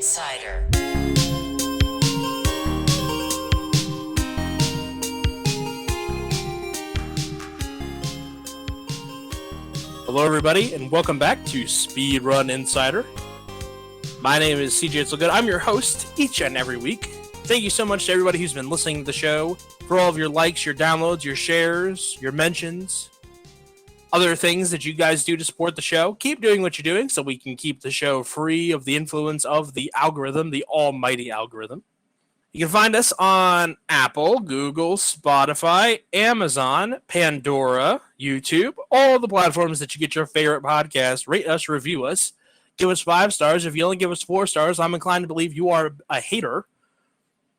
Insider. Hello, everybody, and welcome back to Speedrun Insider. My name is CJitsallGewd. I'm your host each and every week. Thank you so much to everybody who's been listening to the show, for all of your likes, your downloads, your shares, your mentions, other things that you guys do to support the show. Keep doing what you're doing so we can keep the show free of the influence of the algorithm, the almighty algorithm. You can find us on Apple, Google, Spotify, Amazon, Pandora, YouTube, all the platforms that you get your favorite podcast. Rate us, review us, give us 5 stars. If you only give us 4 stars, I'm inclined to believe you are a hater.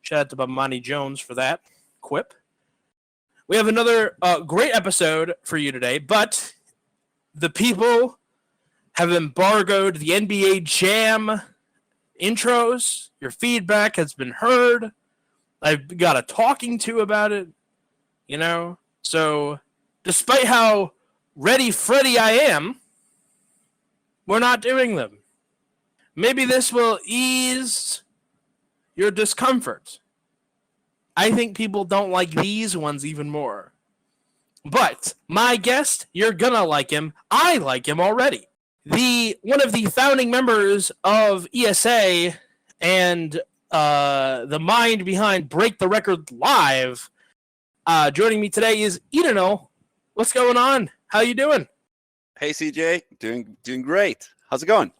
Shout out to Bomani Jones for that quip. We have another great episode for you today, but the people have embargoed the NBA Jam intros. Your feedback has been heard. I've got a talking to about it, So, despite how ready Freddy I am, we're not doing them. Maybe this will ease your discomfort. I think people don't like these ones even more. But my guest, you're gonna like him. I like him already. One of the founding members of ESA and the mind behind Break the Record Live. Joining me today is Edenal. What's going on? How you doing? Hey CJ, doing great. How's it going?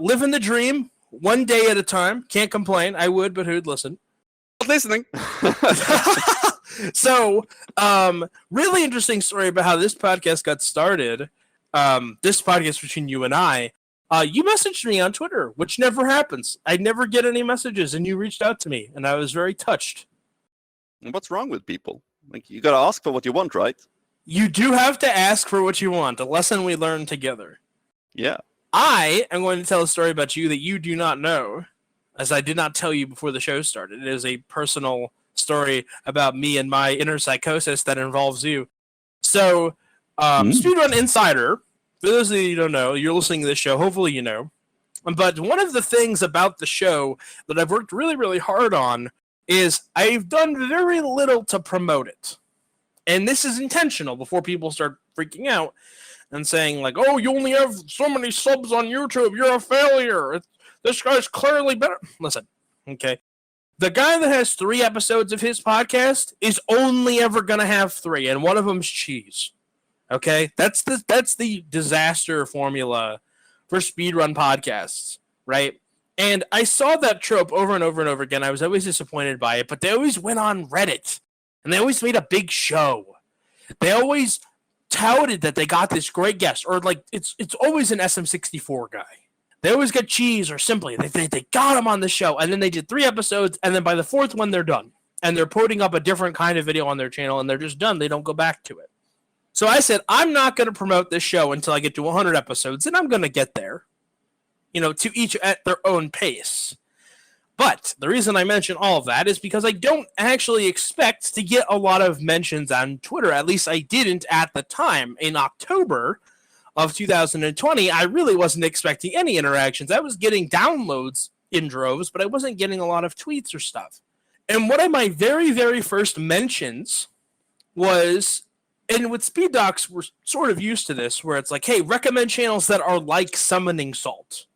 Living the dream, one day at a time. Can't complain. I would, but who'd listen? Not listening. So, really interesting story about how this podcast got started. This podcast between you and I. You messaged me on Twitter, which never happens. I never get any messages, and you reached out to me, and I was very touched. What's wrong with people? Like, you gotta ask for what you want, right? You do have to ask for what you want, a lesson we learned together. Yeah. I am going to tell a story about you that you do not know, as I did not tell you before the show started. It is a personal story about me and my inner psychosis that involves you. So, Speedrun Insider, for those of you who don't know, you're listening to this show, hopefully you know. But one of the things about the show that I've worked really, really hard on is I've done very little to promote it. And this is intentional before people start freaking out and saying, like, oh, you only have so many subs on YouTube. You're a failure. This guy's clearly better. Listen, okay. The guy that has 3 episodes of his podcast is only ever going to have 3, and one of them's cheese. Okay? That's the disaster formula for speedrun podcasts, right? And I saw that trope over and over and over again. I was always disappointed by it, but they always went on Reddit, and they always made a big show. They always touted that they got this great guest, or like it's always an SM64 guy. They always get cheese or simply. They got him on the show, and then they did 3 episodes, and then by the 4th one, they're done. And they're putting up a different kind of video on their channel, and they're just done. They don't go back to it. So I said, I'm not going to promote this show until I get to 100 episodes, and I'm going to get there, to each at their own pace. But the reason I mention all of that is because I don't actually expect to get a lot of mentions on Twitter. At least I didn't at the time. In October of 2020, I really wasn't expecting any interactions. I was getting downloads in droves, but I wasn't getting a lot of tweets or stuff. And one of my very, very first mentions was, and with Speed Docs, we're sort of used to this, where it's like, hey, recommend channels that are like Summoning Salt.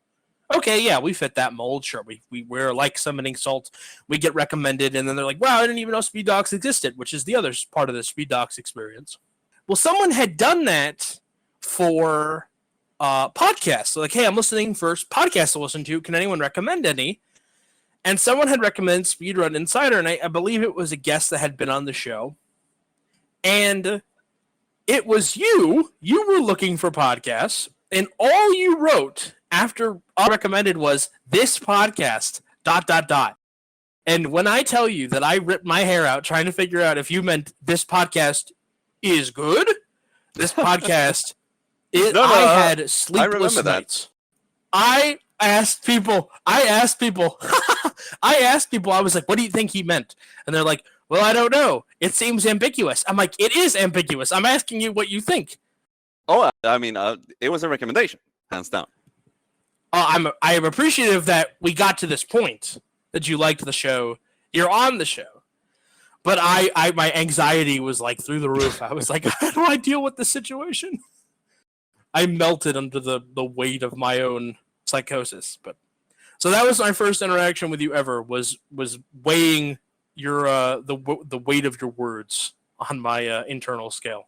Okay, yeah, we fit that mold. Sure, we're like Summoning Salt. We get recommended, and then they're like, wow, I didn't even know Speed Docs existed, which is the other part of the Speed Docs experience. Well, someone had done that for podcasts. So like, hey, I'm listening for podcasts to listen to. Can anyone recommend any? And someone had recommended Speedrun Insider, and I believe it was a guest that had been on the show. And it was you. You were looking for podcasts, and all you wrote after all recommended was this podcast, ... And when I tell you that I ripped my hair out trying to figure out if you meant this podcast is good, this podcast... I had sleepless nights. I asked people, I was like, what do you think he meant? And they're like, well, I don't know. It seems ambiguous. I'm like, it is ambiguous. I'm asking you what you think. Oh, I mean, it was a recommendation, hands down. I am appreciative that we got to this point, that you liked the show. You're on the show. But my anxiety was like through the roof. I was like, how do I deal with this situation? I melted under the weight of my own psychosis. But so that was my first interaction with you ever, was weighing your the weight of your words on my internal scale.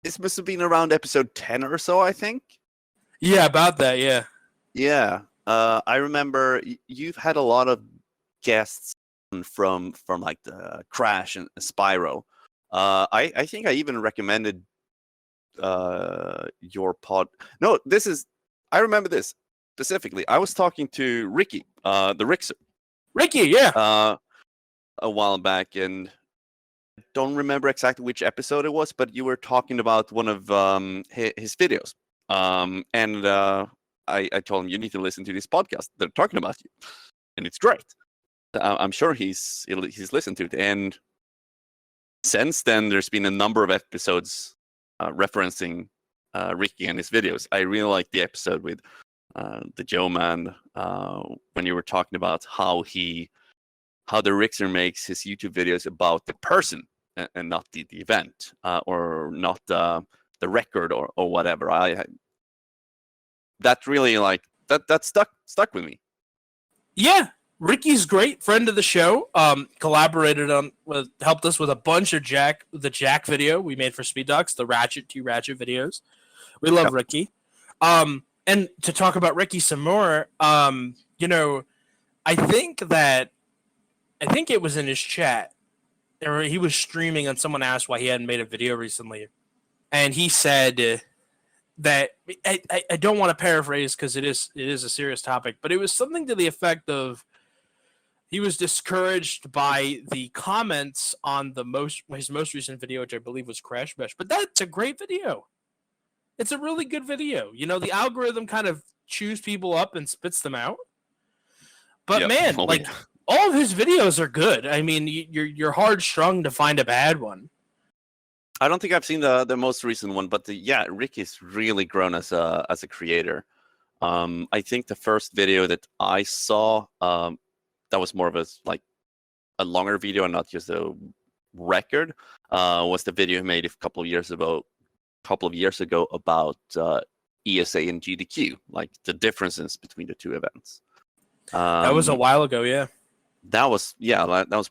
This must have been around episode 10 or so, I think. Yeah, about that. Yeah. Yeah. I remember you've had a lot of guests from like the Crash and Spyro. I think I even recommended your pod. No, I remember this specifically. I was talking to Ricky, the Rixer. Ricky, yeah. A while back, and I don't remember exactly which episode it was, but you were talking about one of his videos. And I told him, you need to listen to this podcast. They're talking about you, and it's great. I'm sure he's listened to it, and since then there's been a number of episodes referencing Ricky and his videos. I really like the episode with the Joe Man when you were talking about how the Rixer makes his YouTube videos about the person and not the event or not the record or whatever. That really that stuck with me. Yeah. Ricky's great, friend of the show. Collaborated helped us with a bunch of the Jack video we made for Speed Docs, the Ratchet videos. We love Ricky. And to talk about Ricky some more, you know, I think it was in his chat, or he was streaming and someone asked why he hadn't made a video recently. And he said that I don't want to paraphrase because it is a serious topic, but it was something to the effect of, he was discouraged by the comments on his most recent video, which I believe was Crash Bash. But that's a great video. It's a really good video. You know, the algorithm kind of chews people up and spits them out. But man, all of his videos are good. I mean, you're hard strung to find a bad one. I don't think I've seen the most recent one, but Ricky's really grown as a creator. I think the first video that I saw, that was more of a longer video and not just a record, was the video he made a couple of years ago about ESA and GDQ, like the differences between the two events. That was a while ago, yeah. That was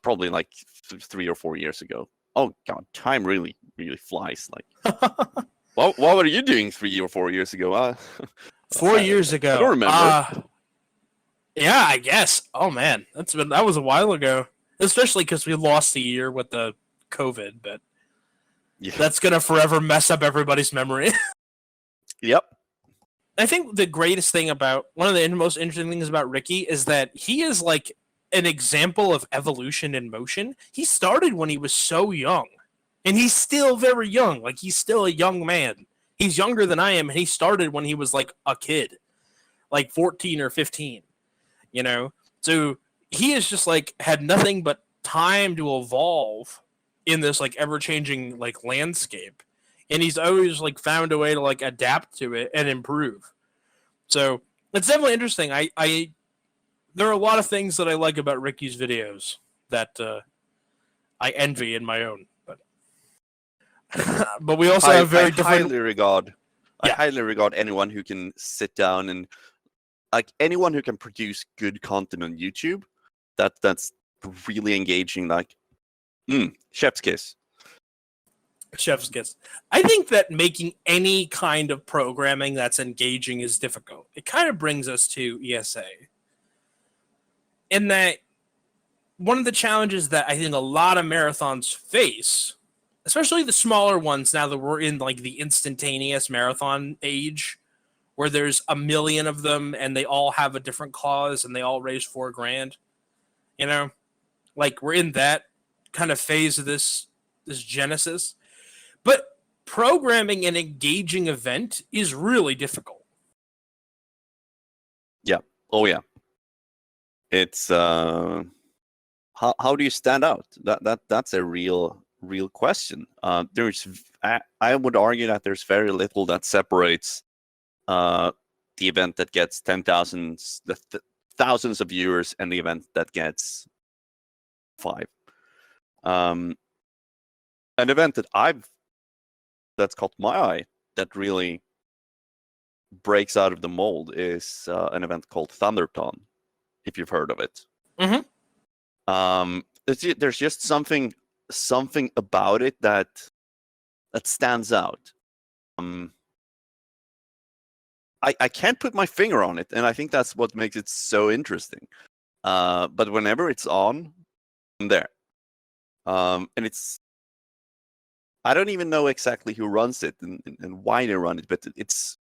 probably like 3 or 4 years ago. Oh god, time really flies. Like, what were you doing 3 or 4 years ago? 4 years ago. I don't remember. Yeah, I guess. Oh man, that was a while ago. Especially because we lost a year with the COVID, but that's gonna forever mess up everybody's memory. Yep. I think the greatest thing one of the most interesting things about Ricky is that he is like an example of evolution in motion. He started when he was so young, and he's still very young. Like, he's still a young man. He's younger than I am, and he started when he was like a kid, like 14 or 15. You know, so he has just like had nothing but time to evolve in this like ever-changing like landscape, and he's always like found a way to like adapt to it and improve. So it's definitely interesting. There are a lot of things that I like about Ricky's videos that I envy in my own, but we also have very different. I highly regard anyone who can sit down and, like, anyone who can produce good content on YouTube. That's really engaging. Like, chef's kiss. Chef's kiss. I think that making any kind of programming that's engaging is difficult. It kind of brings us to ESA. In that, one of the challenges that I think a lot of marathons face, especially the smaller ones now that we're in like the instantaneous marathon age, where there's a million of them and they all have a different cause and they all raise $4,000, you know, like we're in that kind of phase of this genesis. But programming an engaging event is really difficult. Yeah. Oh yeah. It's how do you stand out? That's a real question. I would argue that there's very little that separates the event that gets 10,000, thousands of viewers, and the event that gets 5. An event that's caught my eye that really breaks out of the mold is an event called Thunderton, if you've heard of it. Mm-hmm. There's just something about it that stands out. I can't put my finger on it, and I think that's what makes it so interesting. But whenever it's on, I'm there. And it's, I don't even know exactly who runs it and why they run it, but it's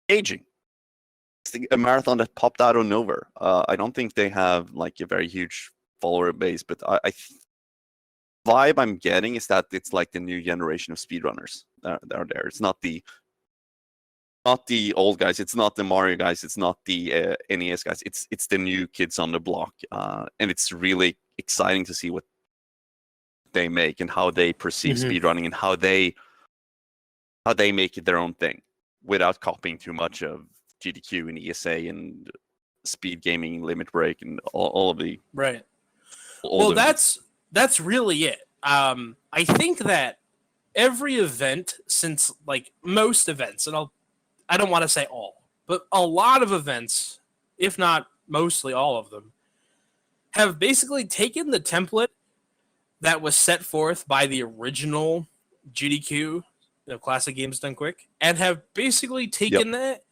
aging. It's a marathon that popped out of nowhere. I don't think they have like a very huge follower base, but vibe I'm getting is that it's like the new generation of speedrunners that are there. It's not the old guys. It's not the Mario guys. It's not the NES guys. It's the new kids on the block, and it's really exciting to see what they make and how they perceive speedrunning and how they make it their own thing without copying too much of GDQ and ESA and Speed Gaming, Limit Break, and all of the right. Well, that's really it. I think that every event, since like most events, and I don't want to say all, but a lot of events, if not mostly all of them, have basically taken the template that was set forth by the original GDQ, Classic Games Done Quick, and have basically taken that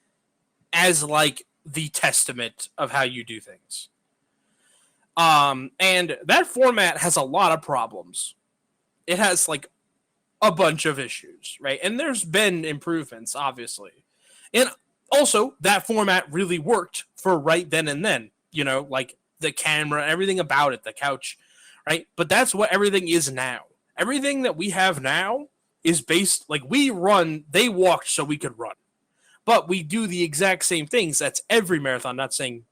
as like the testament of how you do things. And that format has a lot of problems. It has like a bunch of issues, right? And there's been improvements, obviously. And also, that format really worked for right then and then, like the camera, everything about it, the couch, right? But that's what everything is now. Everything that we have now is based, like they walked so we could run. But we do the exact same things. That's every marathon, not saying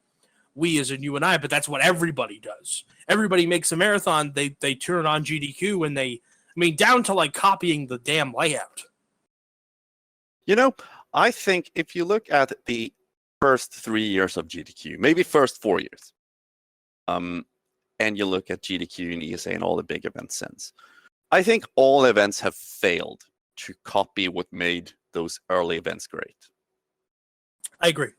we as in you and I, but that's what everybody does. Everybody makes a marathon, they turn on GDQ and down to like copying the damn layout. I think if you look at the first 3 years of GDQ, maybe first 4 years, and you look at GDQ and ESA and all the big events since, I think all events have failed to copy what made those early events great. I agree.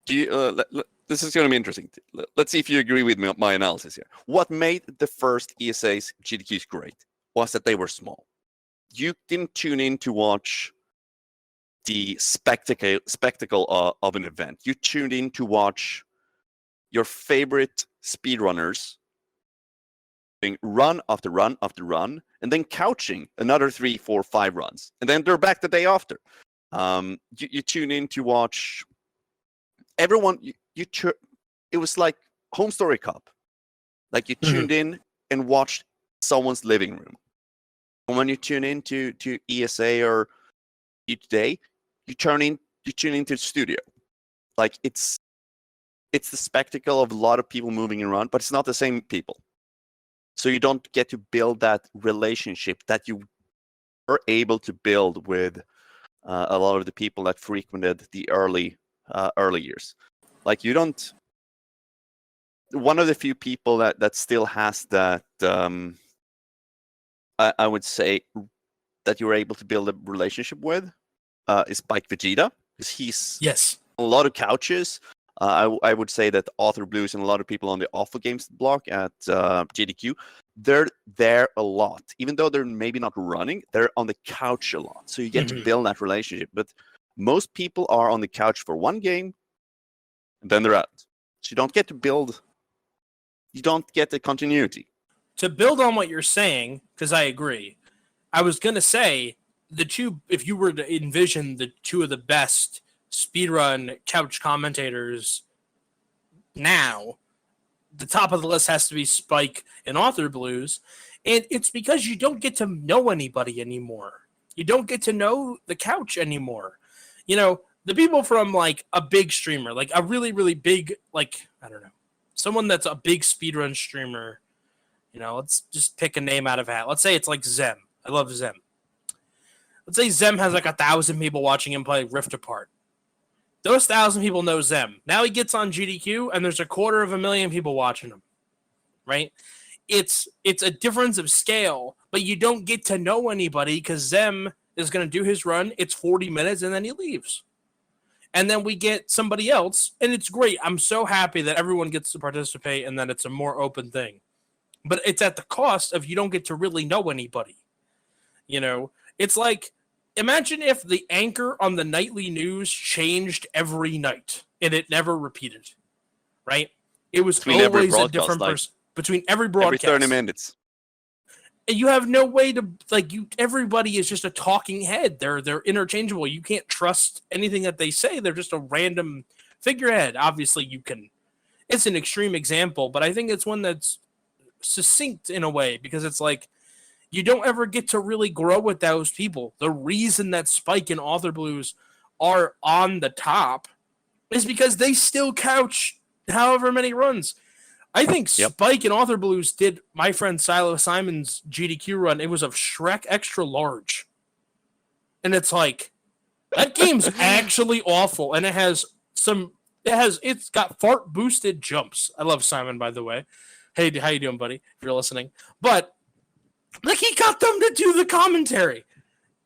This is going to be interesting. Let's see if you agree with my analysis here. What made the first ESA's GDQs great was that they were small. You didn't tune in to watch the spectacle of an event. You tuned in to watch your favorite speedrunners doing run after run after run, and then couching another 3, 4, 5 runs, and then they're back the day after. You tune in to watch everyone. It was like Home Story Cup. Like you tuned in and watched someone's living room. And when you tune into ESA or today, you tune into the studio. Like it's the spectacle of a lot of people moving around, but it's not the same people. So you don't get to build that relationship that you were able to build with a lot of the people that frequented the early years. Like you don't. One of the few people that still has that, I would say, that you were able to build a relationship with is Spike Vegeta, because he's a lot of couches. I would say that Author Blues and a lot of people on the Awful Games block at GDQ, they're there a lot. Even though they're maybe not running, they're on the couch a lot. So you get to build that relationship. But most people are on the couch for one game, and then they're out. So you don't get to build. You don't get the continuity. To build on what you're saying, because I agree, I was going to say if you were to envision the two of the best speedrun couch commentators now, the top of the list has to be Spike and Author Blues. And it's because you don't get to know anybody anymore. You don't get to know the couch anymore. The people from like a big streamer, like a really, really big, like, I don't know, someone that's a big speedrun streamer, let's just pick a name out of a hat. Let's say it's like Zem. I love Zem. Let's say Zem has like 1,000 people watching him play Rift Apart. Those 1,000 people know Zem. Now he gets on GDQ, and there's 250,000 people watching him. Right? It's a difference of scale, but you don't get to know anybody because Zem is going to do his run. It's 40 minutes, and then he leaves. And then we get somebody else, and it's great. I'm so happy that everyone gets to participate and that it's a more open thing. But it's at the cost of you don't get to really know anybody. You know, it's like, imagine if the anchor on the nightly news changed every night and it never repeated, right? It was Between always a different person between every broadcast. Every 30 minutes. And you have no way to, like, everybody is just a talking head. They're interchangeable. You can't trust anything that they say. They're just a random figurehead. Obviously, you can. It's an extreme example, but I think it's one that's succinct in a way because it's like you don't ever get to really grow with those people. The reason that Spike and Author Blues are on the top is because they still couch however many runs. I think Spike and Author Blues did my friend Silo Simon's GDQ run. It was of Shrek Extra Large. And it's like, that game's actually awful. And it's got fart boosted jumps. I love Simon, by the way. Hey, how you doing, buddy? If you're listening. But, like, he got them to do the commentary.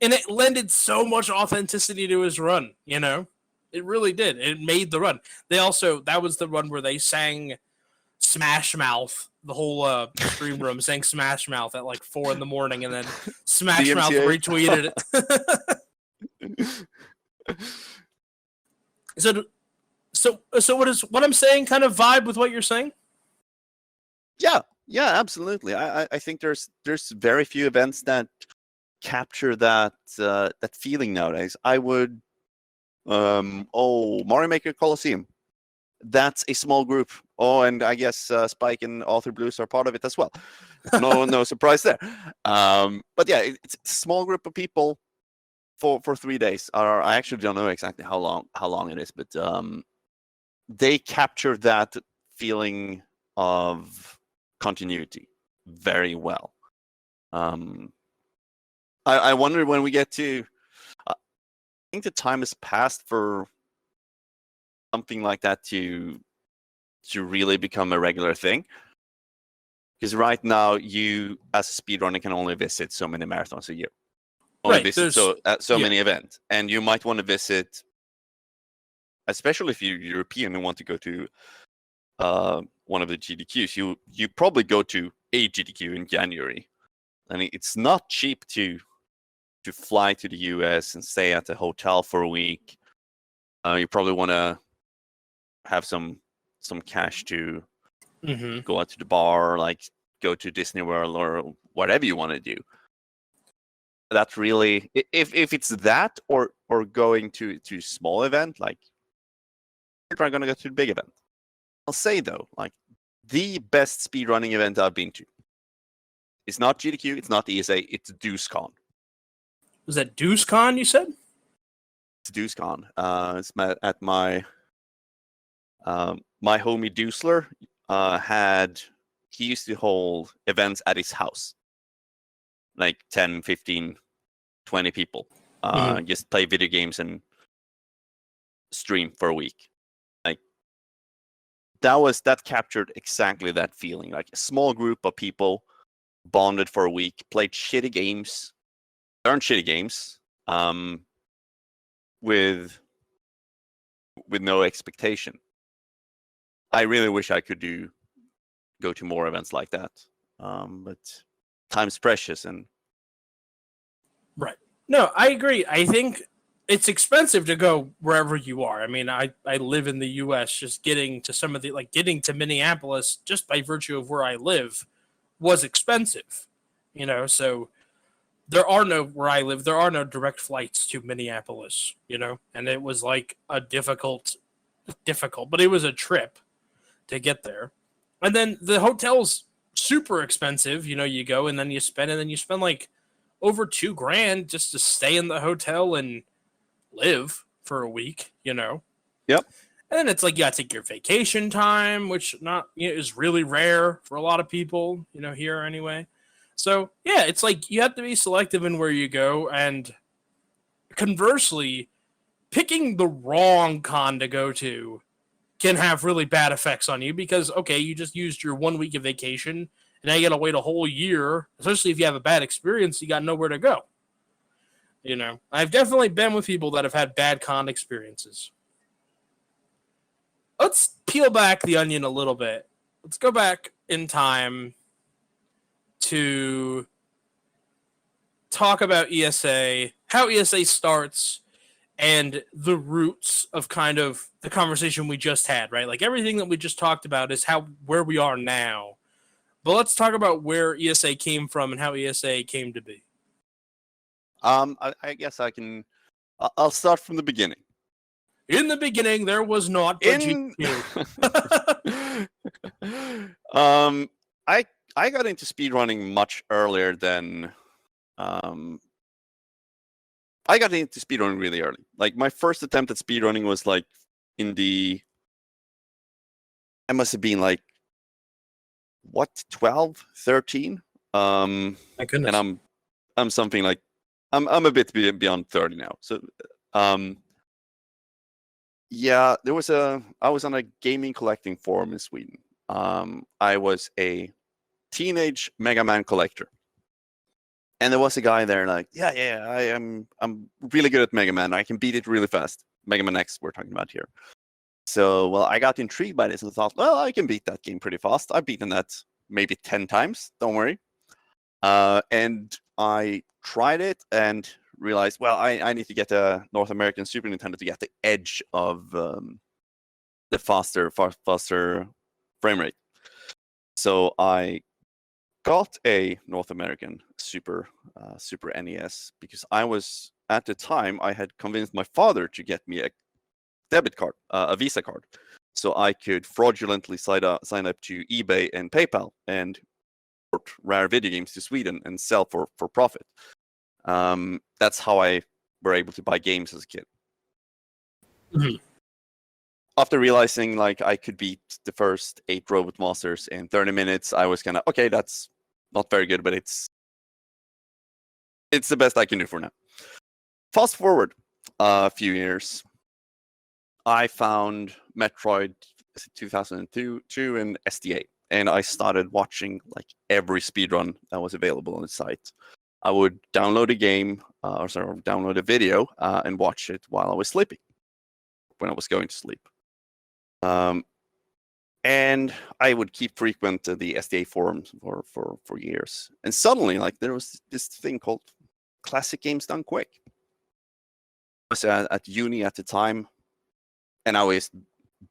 And it lended so much authenticity to his run, you know? It really did. It made the run. That was the run where they sang Smash Mouth, the whole stream room sang Smash Mouth at like 4 a.m. and then Smash Mouth retweeted it. So what I'm saying kind of vibe with what you're saying? Yeah, absolutely. I think there's very few events that capture that feeling nowadays. I would Mario Maker Coliseum. That's a small group. Oh, and I guess Spike and Author Blues are part of it as well. No surprise there. But yeah, it's a small group of people for 3 days. I actually don't know exactly how long it is, but they capture that feeling of continuity very well. I wonder when we get to. I think the time has passed for something like that to really become a regular thing. Because right now, you as a speedrunner can only visit so many marathons a year. Visit so many events, and you might want to visit, especially if you're European and want to go to one of the GDQs. You probably go to a GDQ in January, and it's not cheap to fly to the US and stay at a hotel for a week. You probably want to have some cash to go out to the bar, or like go to Disney World or whatever you want to do. That's really, if it's that or going to small event, like you're probably gonna go to the big event. I'll say though, like the best speedrunning event I've been to, it's not GDQ, it's not ESA, it's DeuceCon. Was that DeuceCon you said? It's DeuceCon. It's at my my homie Deusler he used to hold events at his house. Like 10, 15, 20 people. Just play video games and stream for a week. Like that captured exactly that feeling. Like a small group of people bonded for a week, played shitty games, learned shitty games, with no expectation. I really wish I could go to more events like that. But time's precious, and right. No, I agree. I think it's expensive to go wherever you are. I mean, I live in the US. Just getting to getting to Minneapolis just by virtue of where I live was expensive. You know, so where I live, there are no direct flights to Minneapolis, you know, and it was like a difficult, but it was a trip to get there. And then the hotel's super expensive. You know, you go and then you spend like over $2,000 just to stay in the hotel and live for a week, you know? Yep. And then it's like, you gotta take your vacation time, which is really rare for a lot of people, you know, here anyway. So yeah, it's like you have to be selective in where you go. And conversely, picking the wrong con to go to can have really bad effects on you because, okay, you just used your 1 week of vacation and now you got to wait a whole year, especially if you have a bad experience, you got nowhere to go. You know, I've definitely been with people that have had bad con experiences. Let's peel back the onion a little bit. Let's go back in time to talk about ESA, how ESA starts, and the roots of kind of the conversation we just had, right? Like everything that we just talked about is where we are now. But let's talk about where ESA came from and how ESA came to be. I guess I can. I'll start from the beginning. In the beginning, there was not but GQ. I got into speedrunning much earlier than I got into speedrunning really early. Like my first attempt at speedrunning was like I must have been like 12, 13. My goodness. And I'm something like I'm a bit beyond 30 now. So yeah, I was on a gaming collecting forum in Sweden. I was a teenage Mega Man collector. And there was a guy there like, I'm really good at Mega Man. I can beat it really fast. Mega Man X we're talking about here. So, well, I got intrigued by this and thought, well, I can beat that game pretty fast. I've beaten that maybe 10 times. Don't worry. And I tried it and realized, well, I need to get a North American Super Nintendo to get the edge of the faster frame rate. So I got a North American Super NES because at the time I had convinced my father to get me a debit card, a Visa card, so I could fraudulently sign up to eBay and PayPal and import rare video games to Sweden and sell for profit. That's how I were able to buy games as a kid. Mm-hmm. After realizing like I could beat the first 8 Robot Masters in 30 minutes, I was kind of, okay, that's not very good, but it's the best I can do for now. Fast forward a few years, I found Metroid 2002 and SDA, and I started watching like every speedrun that was available on the site. I would download a game, download a video, and watch it while I was sleeping, when I was going to sleep. And I would keep frequent the SDA forums for years. And suddenly, like, there was this thing called Classic Games Done Quick. I was at uni at the time, and I always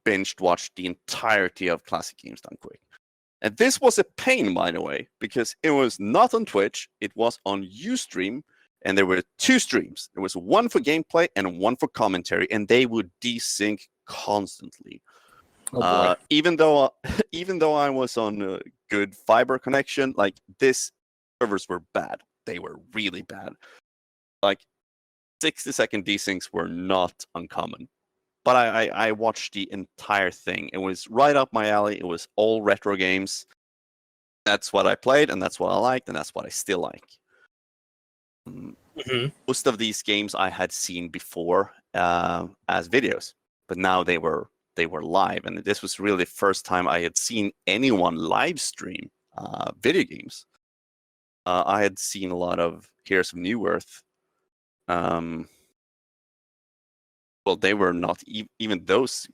binged watched the entirety of Classic Games Done Quick. And this was a pain, by the way, because it was not on Twitch, it was on Ustream, and there were 2 streams. There was one for gameplay and one for commentary, and they would desync constantly. Oh, even though I was on a good fiber connection, like this servers were bad. They were really bad. Like 60-second desyncs were not uncommon. But I watched the entire thing. It was right up my alley. It was all retro games. That's what I played, and that's what I liked, and that's what I still like. Mm-hmm. Most of these games I had seen before as videos, but now they were live, and this was really the first time I had seen anyone live stream video games. I had seen a lot of Heroes of New Earth. Well, they were not even those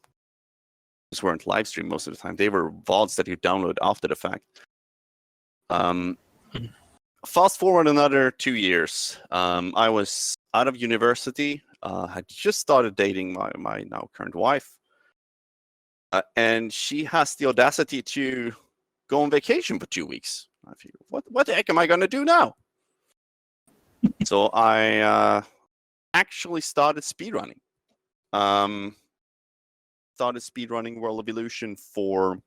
weren't live stream most of the time. They were VODs that you download after the fact. Fast forward another 2 years. I was out of university. Had just started dating my now current wife. And she has the audacity to go on vacation for 2 weeks. I feel, what the heck am I going to do now? So I actually started speedrunning. Started speedrunning World of Illusion for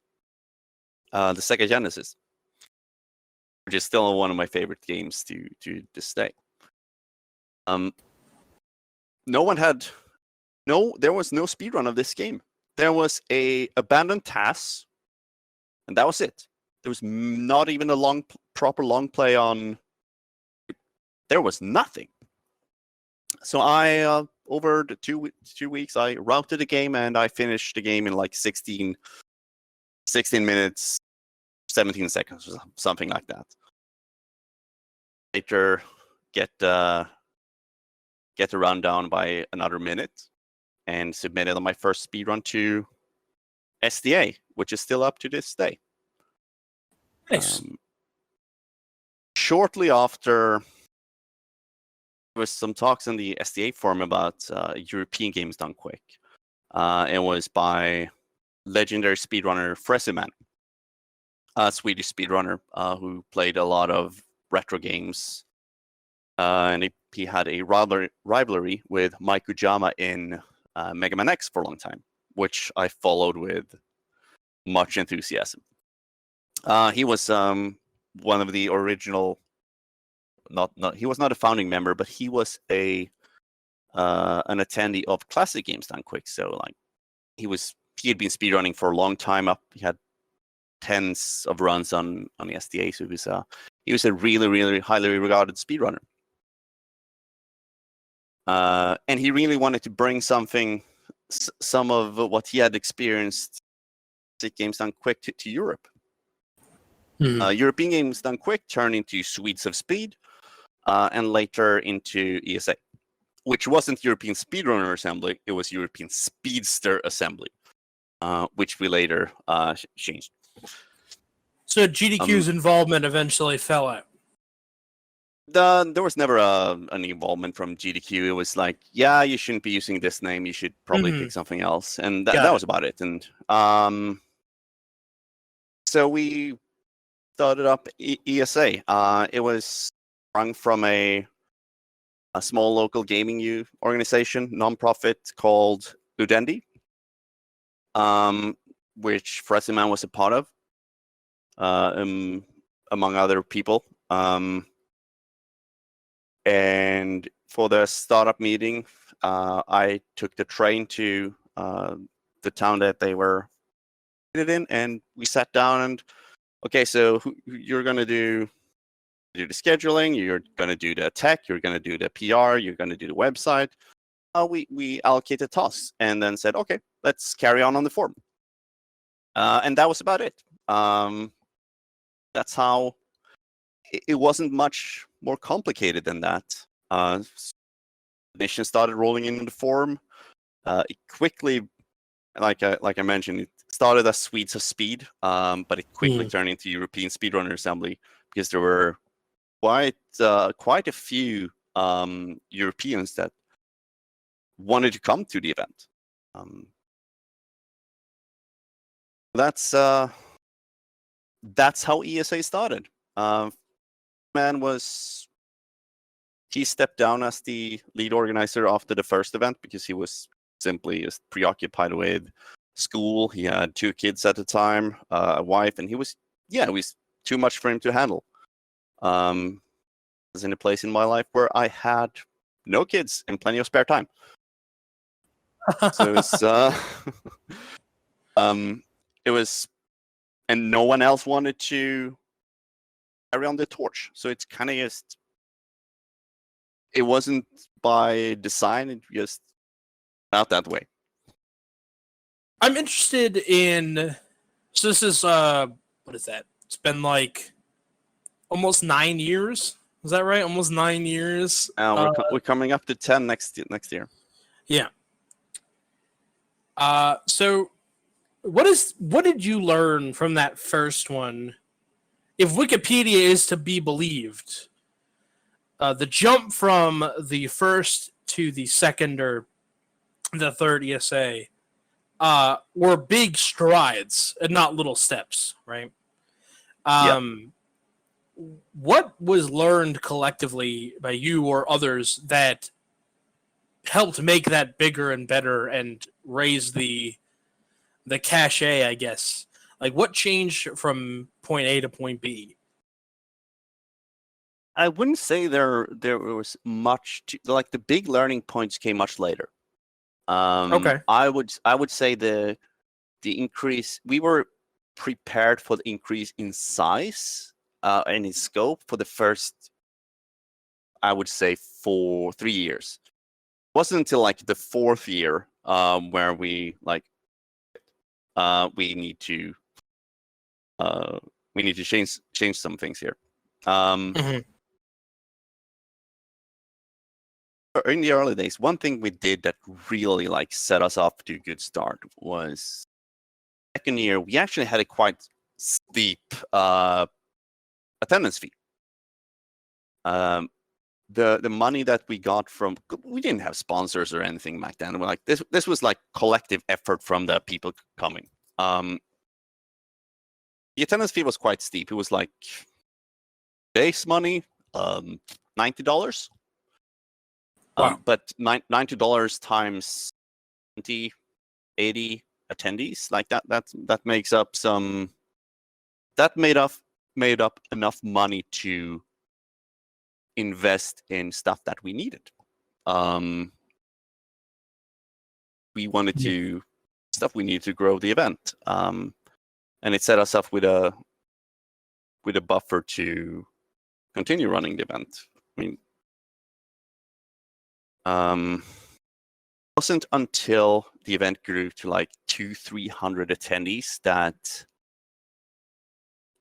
the Sega Genesis, which is still one of my favorite games to this day. There was no speedrun of this game. There was a abandoned task, and that was it. There was not even a proper long play on. There was nothing. So I over the 2 weeks, I routed the game and I finished the game in like 16 minutes, 17 seconds, or something like that. Later, get the rundown by another minute, and submitted on my first speedrun to SDA, which is still up to this day. Nice. Shortly after, there was some talks in the SDA forum about European games done quick. It was by legendary speedrunner Fresiman, a Swedish speedrunner who played a lot of retro games. And he had a rivalry with Mike Ujama in Mega Man X for a long time, which I followed with much enthusiasm. He was one of the original, he was not a founding member, but he was an attendee of Classic Games Done Quick. So like he had been speedrunning for a long time up. He had tens of runs on the SDA, so he was a really, really highly regarded speedrunner. And he really wanted to bring some of what he had experienced Games Done Quick to Europe. European Games Done Quick turned into Swedes of Speed, and later into ESA, which wasn't European Speedrunner Assembly, it was European Speedster Assembly, which we later changed. So GDQ's involvement eventually fell out. There was never an involvement from GDQ. It was like, yeah, you shouldn't be using this name. You should probably pick something else. And that was about it. And so we started up ESA. It was sprung from a small local gaming organization, nonprofit called Udendi, which Fresiman was a part of, among other people. And for the startup meeting, I took the train to the town that they were in, and we sat down and, okay, so you're going to do the scheduling, you're going to do the tech, you're going to do the PR, you're going to do the website. We allocated tasks and then said, okay, let's carry on the forum. And that was about it. That's how it wasn't much more complicated than that. Mission started rolling in the forum. It quickly, like I mentioned, it started as Swedes of Speed, but it quickly turned into European Speedrunner Assembly because there were quite a few Europeans that wanted to come to the event. That's how ESA started. He stepped down as the lead organizer after the first event because he was simply just preoccupied with school. He had 2 kids at the time, a wife, and it was too much for him to handle. I was in a place in my life where I had no kids and plenty of spare time. So it was, and no one else wanted to carry on the torch. So it's kind of just, it wasn't by design, it just out that way. I'm interested in, so this is, what is that? It's been like almost 9 years. Is that right? Almost 9 years. We're coming up to 10 next year. Yeah. So what did you learn from that first one? If Wikipedia is to be believed, the jump from the first to the second or the third ESA were big strides and not little steps, right? What was learned collectively by you or others that helped make that bigger and better and raise the cachet, I guess? Like, what changed from point A to point B? I wouldn't say there was much like the big learning points came much later. Okay. I would say the increase, we were prepared for the increase in size and in scope for the first, I would say, 3 years. wasn't until like the 4th year where we like we need to change some things here. In the early days, one thing we did that really like set us off to a good start was 2nd year. We actually had a quite steep attendance fee. The money that we got from, we didn't have sponsors or anything back then. We're like this was like collective effort from the people coming. The attendance fee was quite steep. It was like base money, $90. Wow. But $90 times 20, 80 attendees, like that makes up some. That made up enough money to invest in stuff that we needed. We wanted to stuff we needed to grow the event, and it set us up with a buffer to continue running the event. I mean, wasn't until the event grew to like 200-300 attendees that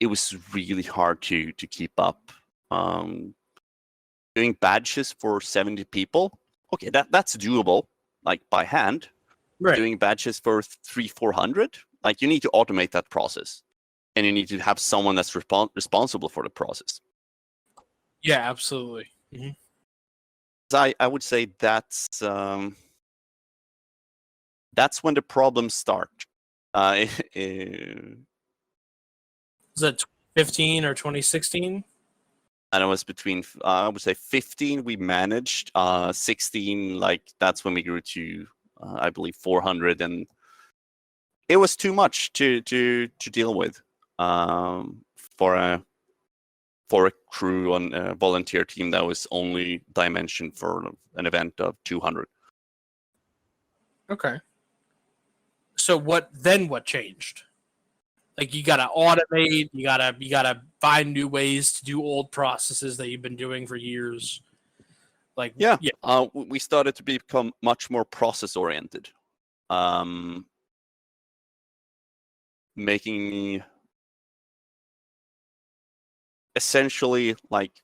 it was really hard to keep up. Doing badges for 70 people, okay, that's doable, like by hand. Right. Doing badges for 300-400, like you need to automate that process, and you need to have someone that's responsible for the process. Yeah, absolutely. I would say that's when the problems start. Was that 2015 or 2016? And it was between, I would say 15 we managed, 16, like that's when we grew to, I believe 400, and it was too much to deal with for a crew on a volunteer team that was only dimensioned for an event of 200. Okay. So what changed? Like you gotta automate, you gotta find new ways to do old processes that you've been doing for years. Like we started to become much more process oriented, making essentially like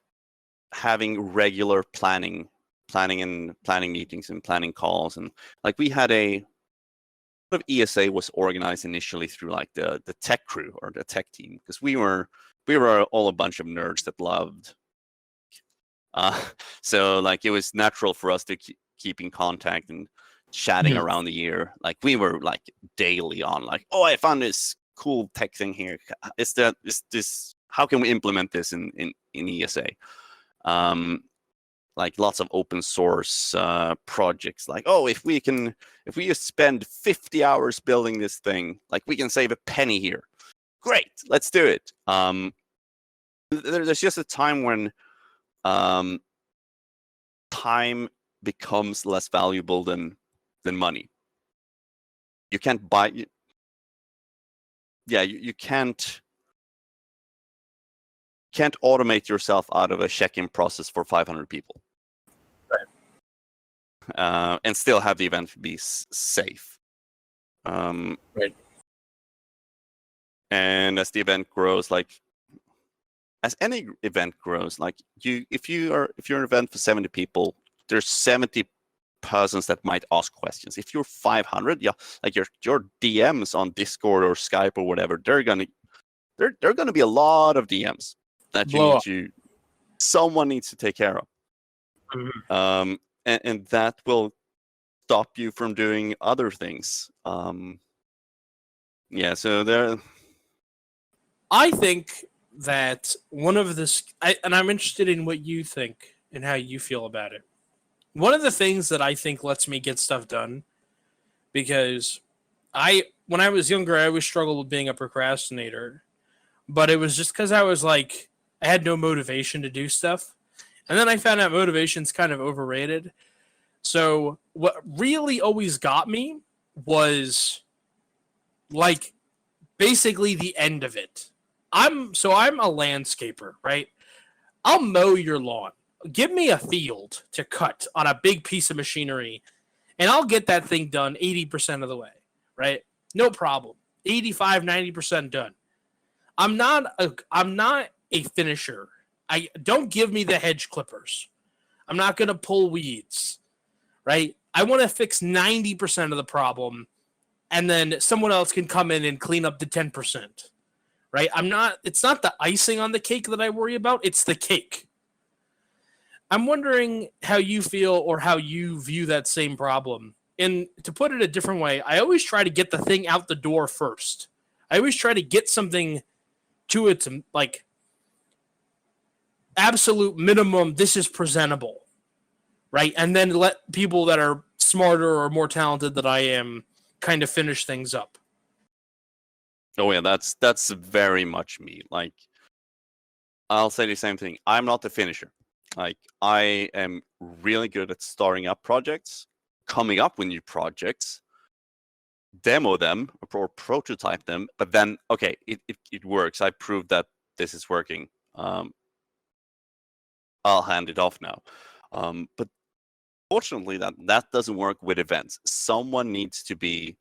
having regular planning meetings and planning calls, and like we had a of ESA was organized initially through like the tech crew or the tech team, because we were all a bunch of nerds that loved. So like it was natural for us to keep in contact and chatting around the year. Like we were like daily on like, oh, I found this cool tech thing here. Is this? How can we implement this in ESA? Like lots of open source projects, like, oh, if we just spend 50 hours building this thing, like we can save a penny here. Great, let's do it. There's just a time when time becomes less valuable than money. You can't buy. You can't automate yourself out of a check-in process for 500 people. And still have the event be safe. Right. And as the event grows, like as any event grows, like if you're an event for 70 people, there's 70 persons that might ask questions. If you're 500, like your DMs on Discord or Skype or whatever, they're gonna be a lot of DMs that someone needs to take care of. And that will stop you from doing other things. So there. I think that one of and I'm interested in what you think and how you feel about it. One of the things that I think lets me get stuff done, because when I was younger, I always struggled with being a procrastinator, but it was just because I was like, I had no motivation to do stuff. And then I found out motivation's kind of overrated. So what really always got me was like basically the end of it. I'm a landscaper, right? I'll mow your lawn. give me a field to cut on a big piece of machinery, and I'll get that thing done 80% of the way, right? No problem. 85, 90% done. I'm not a finisher. I don't give me the hedge clippers. I'm not going to pull weeds, right? I want to fix 90% of the problem, and then someone else can come in and clean up the 10%, right? It's not the icing on the cake that I worry about. It's the cake. I'm wondering how you feel or how you view that same problem. And to put it a different way, I always try to get the thing out the door first. I always try to get something to its like absolute minimum. This is presentable, right? And then let people that are smarter or more talented than I am kind of finish things up. Oh yeah, that's very much me. Like, I'll say the same thing. I'm not the finisher. Like, I am really good at starting up projects, coming up with new projects, demo them or prototype them, but then, okay, it works. I proved that this is working. I'll hand it off now. But fortunately, that doesn't work with events. Someone needs to be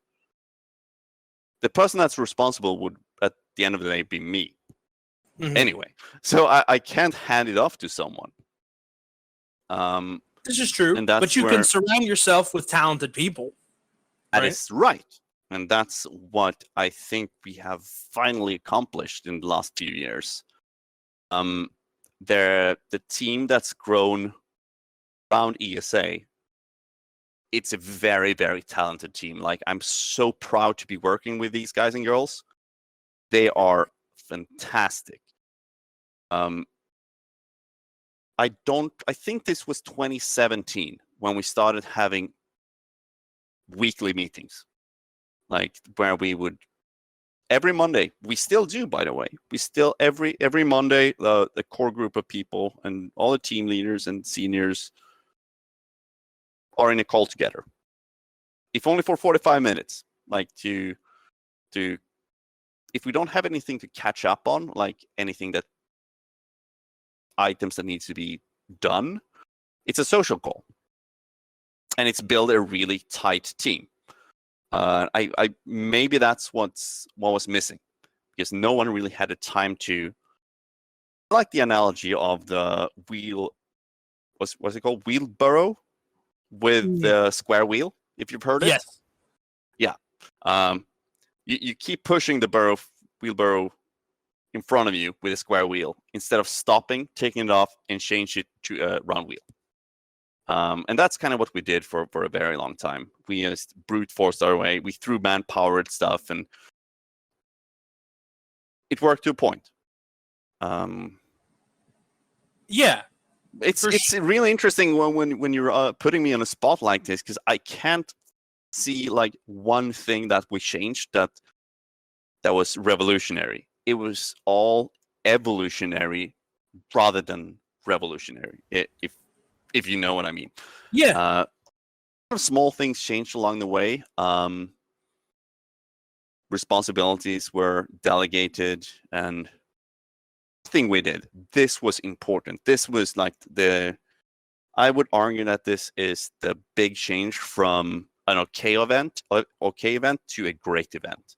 the person that's responsible would, at the end of the day, be me. Mhm. Anyway, so I can't hand it off to someone. This is true, and that's but you where, can surround yourself with talented people. that right? is right. And that's what I think we have finally accomplished in the last few years. The team that's grown around ESA, it's a very, very talented team. Like, I'm so proud to be working with these guys and girls. They are fantastic. I think this was 2017 when we started having weekly meetings, like where we would every Monday. We still do, by the way. We still every Monday, the core group of people and all the team leaders and seniors are in a call together, if only for 45 minutes. Like, to if we don't have anything to catch up on, like anything that items that needs to be done, it's a social call, and it's build a really tight team. I maybe that's what was missing, because no one really had the time to. I like the analogy of the wheel. What's it called? Wheelbarrow with the square wheel. If you've heard it. Yes. Yeah. You keep pushing the wheelbarrow in front of you with a square wheel instead of stopping, taking it off, and change it to a round wheel. And that's kind of what we did for a very long time. We just brute forced our way. We threw manpower at stuff, and it worked to a point. Yeah. It's really interesting when you're putting me on a spot like this, because I can't see like one thing that we changed that was revolutionary. It was all evolutionary rather than revolutionary, if you know what I mean. Yeah. Small things changed along the way. Responsibilities were delegated, and thing we did, this was important. This was like I would argue that this is the big change from an okay event to a great event.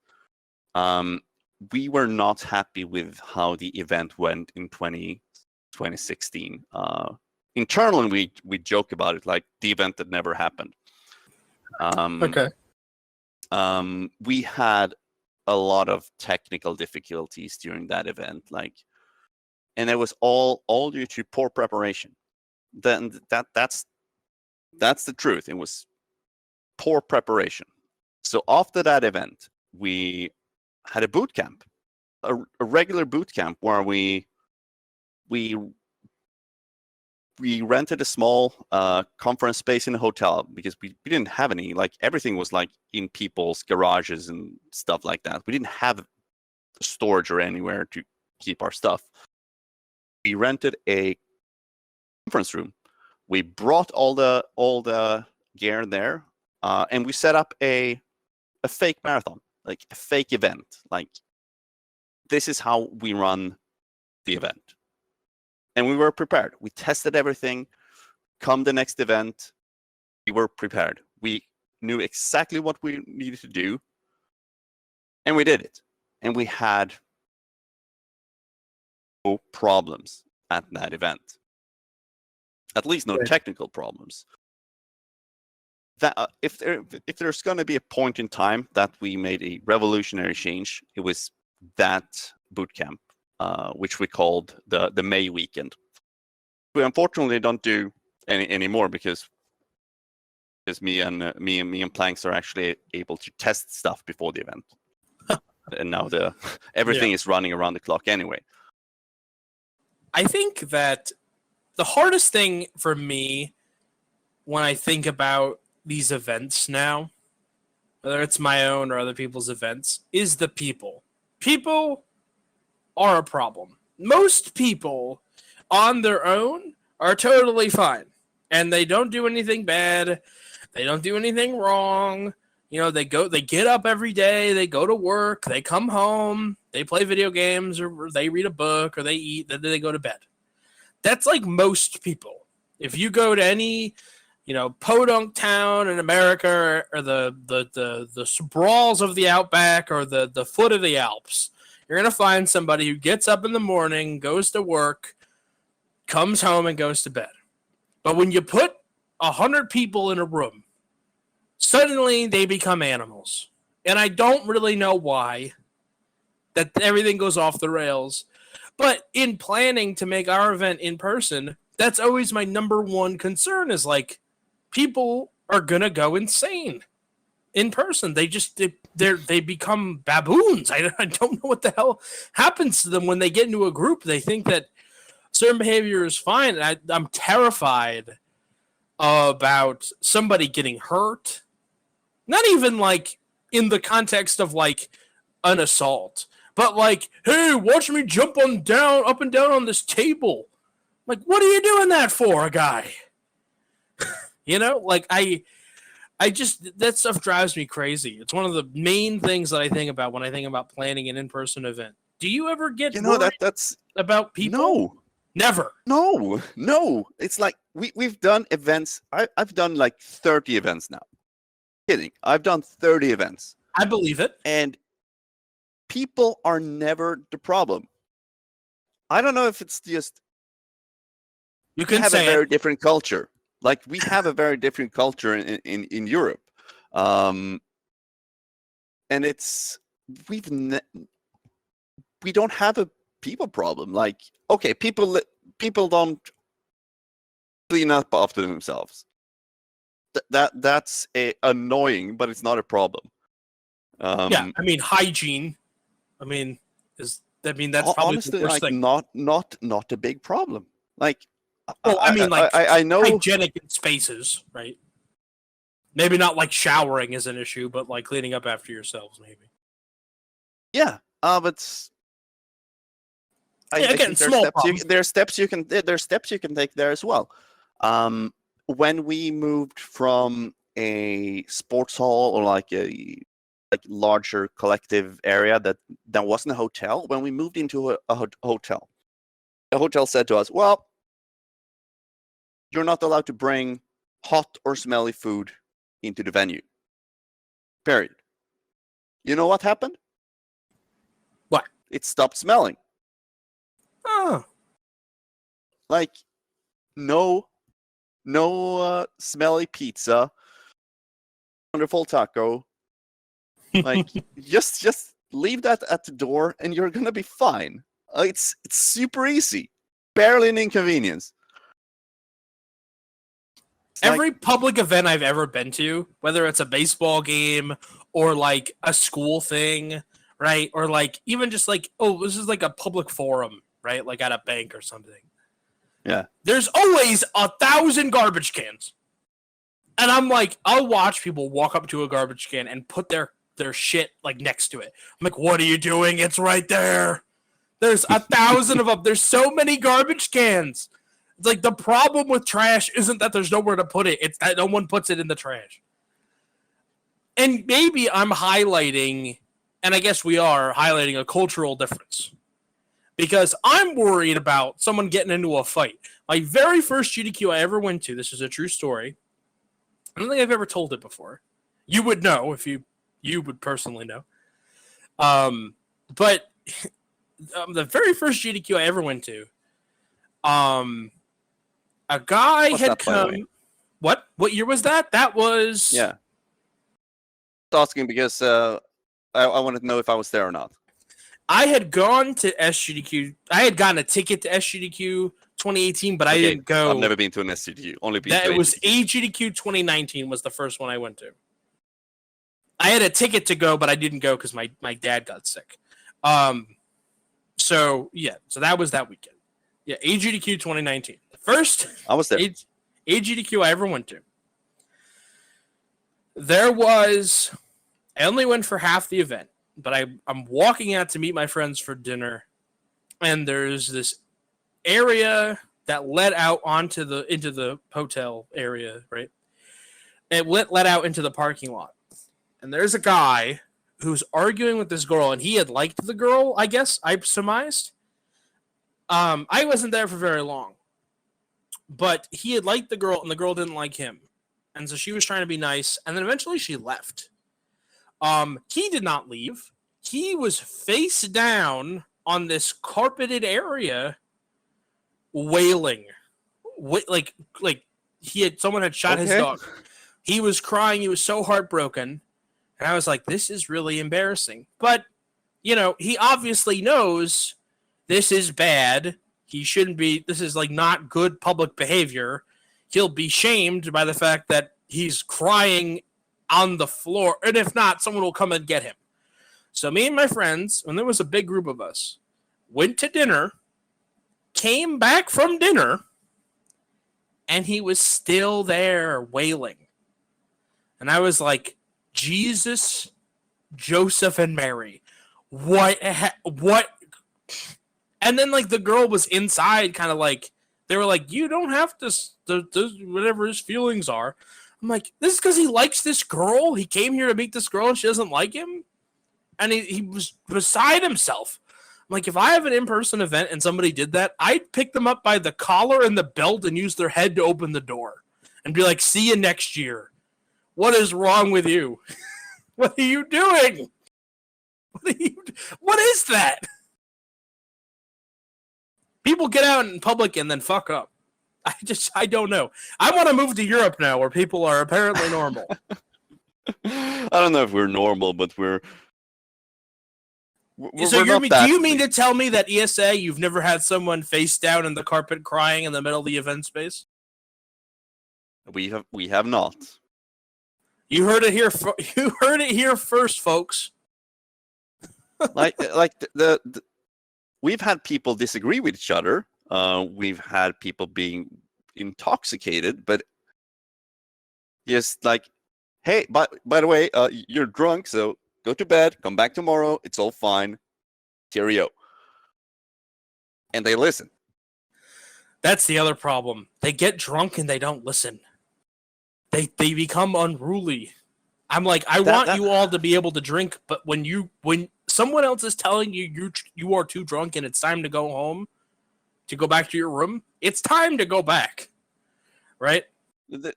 We were not happy with how the event went in 2016. Internally, we joke about it like the event that never happened. Okay. We had a lot of technical difficulties during that event, and it was all due to poor preparation. Then that's the truth. It was poor preparation. So after that event, we had a boot camp, a regular boot camp where we rented a small conference space in a hotel, because we didn't have any, like everything was like in people's garages and stuff like that. We didn't have storage or anywhere to keep our stuff. We rented a conference room. We brought all the gear there, and we set up a fake marathon, like a fake event. Like, this is how we run the event. And we were prepared. We tested everything. Come the next event, we were prepared. We knew exactly what we needed to do, and we did it. And we had no problems at that event. At least no technical problems. That if there's going to be a point in time that we made a revolutionary change, it was that boot camp, which we called the May weekend. We unfortunately don't do anymore because me and Planks are actually able to test stuff before the event, and now everything is running around the clock anyway. I think that the hardest thing for me when I think about these events now, whether it's my own or other people's events, is the people. People are a problem. Most people on their own are totally fine, and they don't do anything bad. They don't do anything wrong. You know, they get up every day, they go to work, they come home, they play video games, or they read a book, or they eat, then they go to bed. That's like most people. If you go to any, podunk town in America, or the sprawls of the outback, or the foot of the Alps, you're going to find somebody who gets up in the morning, goes to work, comes home, and goes to bed. But when you put 100 people in a room, suddenly they become animals. And I don't really know why that everything goes off the rails. But in planning to make our event in person, that's always my number one concern, is like, people are going to go insane in person. They become baboons. I don't know what the hell happens to them when they get into a group. They think that certain behavior is fine. I'm terrified about somebody getting hurt. Not even like in the context of like an assault, but like, hey, watch me jump up and down on this table. Like, what are you doing that for, guy? Like I just, that stuff drives me crazy. It's one of the main things that I think about when I think about planning an in-person event. Do you ever get worried that's about people? No. Never. No. It's like we've done events. I've done like 30 events now. Kidding. I've done 30 events. I believe it. And people are never the problem. I don't know if it's just you can have say a very different culture. Like, we have a very different culture in Europe, and it's we don't have a people problem. Like, okay, people don't clean up after themselves. That's annoying, but it's not a problem. Yeah, I mean, hygiene. I mean, that's probably honestly, the worst like, thing. not a big problem. Like, well, I mean, like, I know hygienic in spaces, right? Maybe not like showering is an issue, but like cleaning up after yourselves, maybe. Yeah, but I think there's steps you can take there as well. When we moved from a sports hall or like a larger collective area that wasn't a hotel, when we moved into a hotel, the hotel said to us, well, you're not allowed to bring hot or smelly food into the venue. Period. You know what happened? What? It stopped smelling. Oh. Like, no smelly pizza, wonderful taco. Like, just leave that at the door and you're gonna be fine. It's super easy. Barely an inconvenience. Every public event I've ever been to, whether it's a baseball game or like a school thing, right? Or like even just like, oh, this is like a public forum, right? Like at a bank or something. Yeah. There's always 1,000 garbage cans. And I'm like, I'll watch people walk up to a garbage can and put their shit like next to it. I'm like, what are you doing? It's right there. There's 1,000 of them. There's so many garbage cans. It's like, the problem with trash isn't that there's nowhere to put it. It's that no one puts it in the trash. And maybe I'm highlighting, and I guess we are highlighting, a cultural difference. because I'm worried about someone getting into a fight. My very first GDQ I ever went to, this is a true story. I don't think I've ever told it before. You would know if you would personally know. But the very first GDQ I ever went to, a guy What's had that, by the way? come. What year was that? That was Yeah. I was asking because I wanted to know if I was there or not. I had gone to SGDQ. I had gotten a ticket to SGDQ 2018, but I didn't go. I've never been to an SGDQ. Only been That to it was AGDQ. AGDQ 2019 was the first one I went to. I had a ticket to go, but I didn't go because my dad got sick. So that was that weekend. Yeah, AGDQ 2019. The first I was there. AGDQ I ever went to. There was, I only went for half the event, but I'm walking out to meet my friends for dinner, and there's this area that led out into the hotel area, right? It led out into the parking lot. And there's a guy who's arguing with this girl, and he had liked the girl, I guess, I surmised. I wasn't there for very long. But he had liked the girl, and the girl didn't like him. And so she was trying to be nice, and then eventually she left. He did not leave. He was face down on this carpeted area, wailing. Like someone had shot his dog. He was crying. He was so heartbroken. And I was like, this is really embarrassing. But, he obviously knows this is bad. He shouldn't be. This is like not good public behavior. He'll be shamed by the fact that he's crying on the floor. And if not, someone will come and get him. So me and my friends, and there was a big group of us, went to dinner, came back from dinner, and he was still there wailing. And I was like, Jesus, Joseph, and Mary. What? And then, the girl was inside, kind of they were like, you don't have to, whatever his feelings are. I'm like, this is because he likes this girl? He came here to meet this girl and she doesn't like him? And he was beside himself. I'm like, if I have an in-person event and somebody did that, I'd pick them up by the collar and the belt and use their head to open the door. And be like, see you next year. What is wrong with you? What are you doing? What is that? People get out in public and then fuck up. I don't know. I want to move to Europe now where people are apparently normal. I don't know if we're normal, but we're so not do you mean to tell me that ESA, you've never had someone face down in the carpet crying in the middle of the event space? We have not. You heard it here. You heard it here first, folks. We've had people disagree with each other. We've had people being intoxicated, but just hey, by the way, you're drunk, so go to bed, come back tomorrow, it's all fine. Cheerio. And they listen. That's the other problem. They get drunk and they don't listen. They become unruly. I'm like, I want you all to be able to drink, but when someone else is telling you are too drunk and it's time to go home, to go back to your room, it's time to go back, right?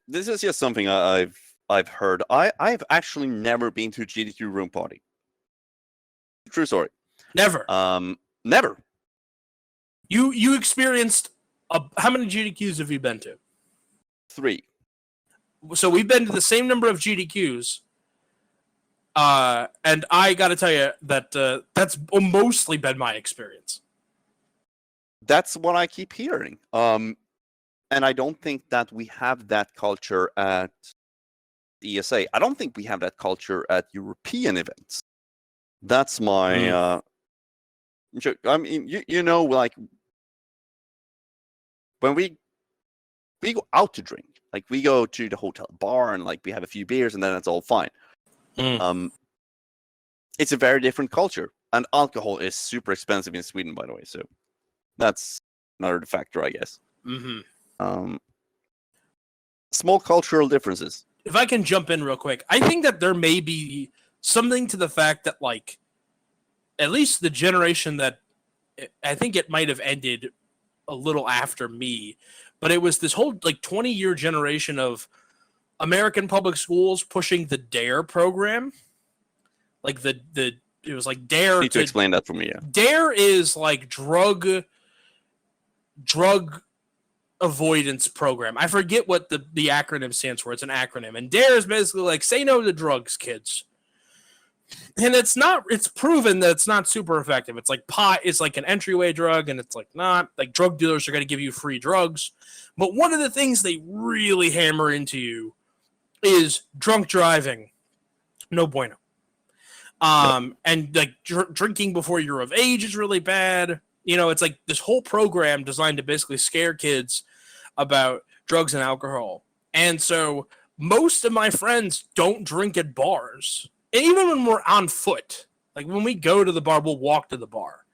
This is just something I've heard. I've actually never been to a GDQ room party. True story. Never. Never. You experienced how many GDQs have you been to? 3. So we've been to the same number of GDQs. And I got to tell you that that's mostly been my experience. That's what I keep hearing. And I don't think that we have that culture at ESA. I don't think we have that culture at European events. That's my... I mean, when we go out to drink, we go to the hotel bar and we have a few beers and then it's all fine. It's a very different culture, and alcohol is super expensive in Sweden, by the way. So that's another factor, I guess. Small cultural differences. If I can jump in real quick, I think that there may be something to the fact that at least the generation that I think it might have ended a little after me, but it was this whole like 20-year generation of American public schools pushing the DARE program. Like it was like DARE. You need to explain that for me. Yeah. DARE is like drug avoidance program. I forget what the acronym stands for. It's an acronym, and DARE is basically like say no to drugs, kids. And it's proven that it's not super effective. It's like pot is like an entryway drug, and it's like not like drug dealers are going to give you free drugs. But one of the things they really hammer into you is drunk driving. No bueno. And like drinking before you're of age is really bad. You know, it's like this whole program designed to basically scare kids about drugs and alcohol. And so most of my friends don't drink at bars. And even when we're on foot, like when we go to the bar, we'll walk to the bar.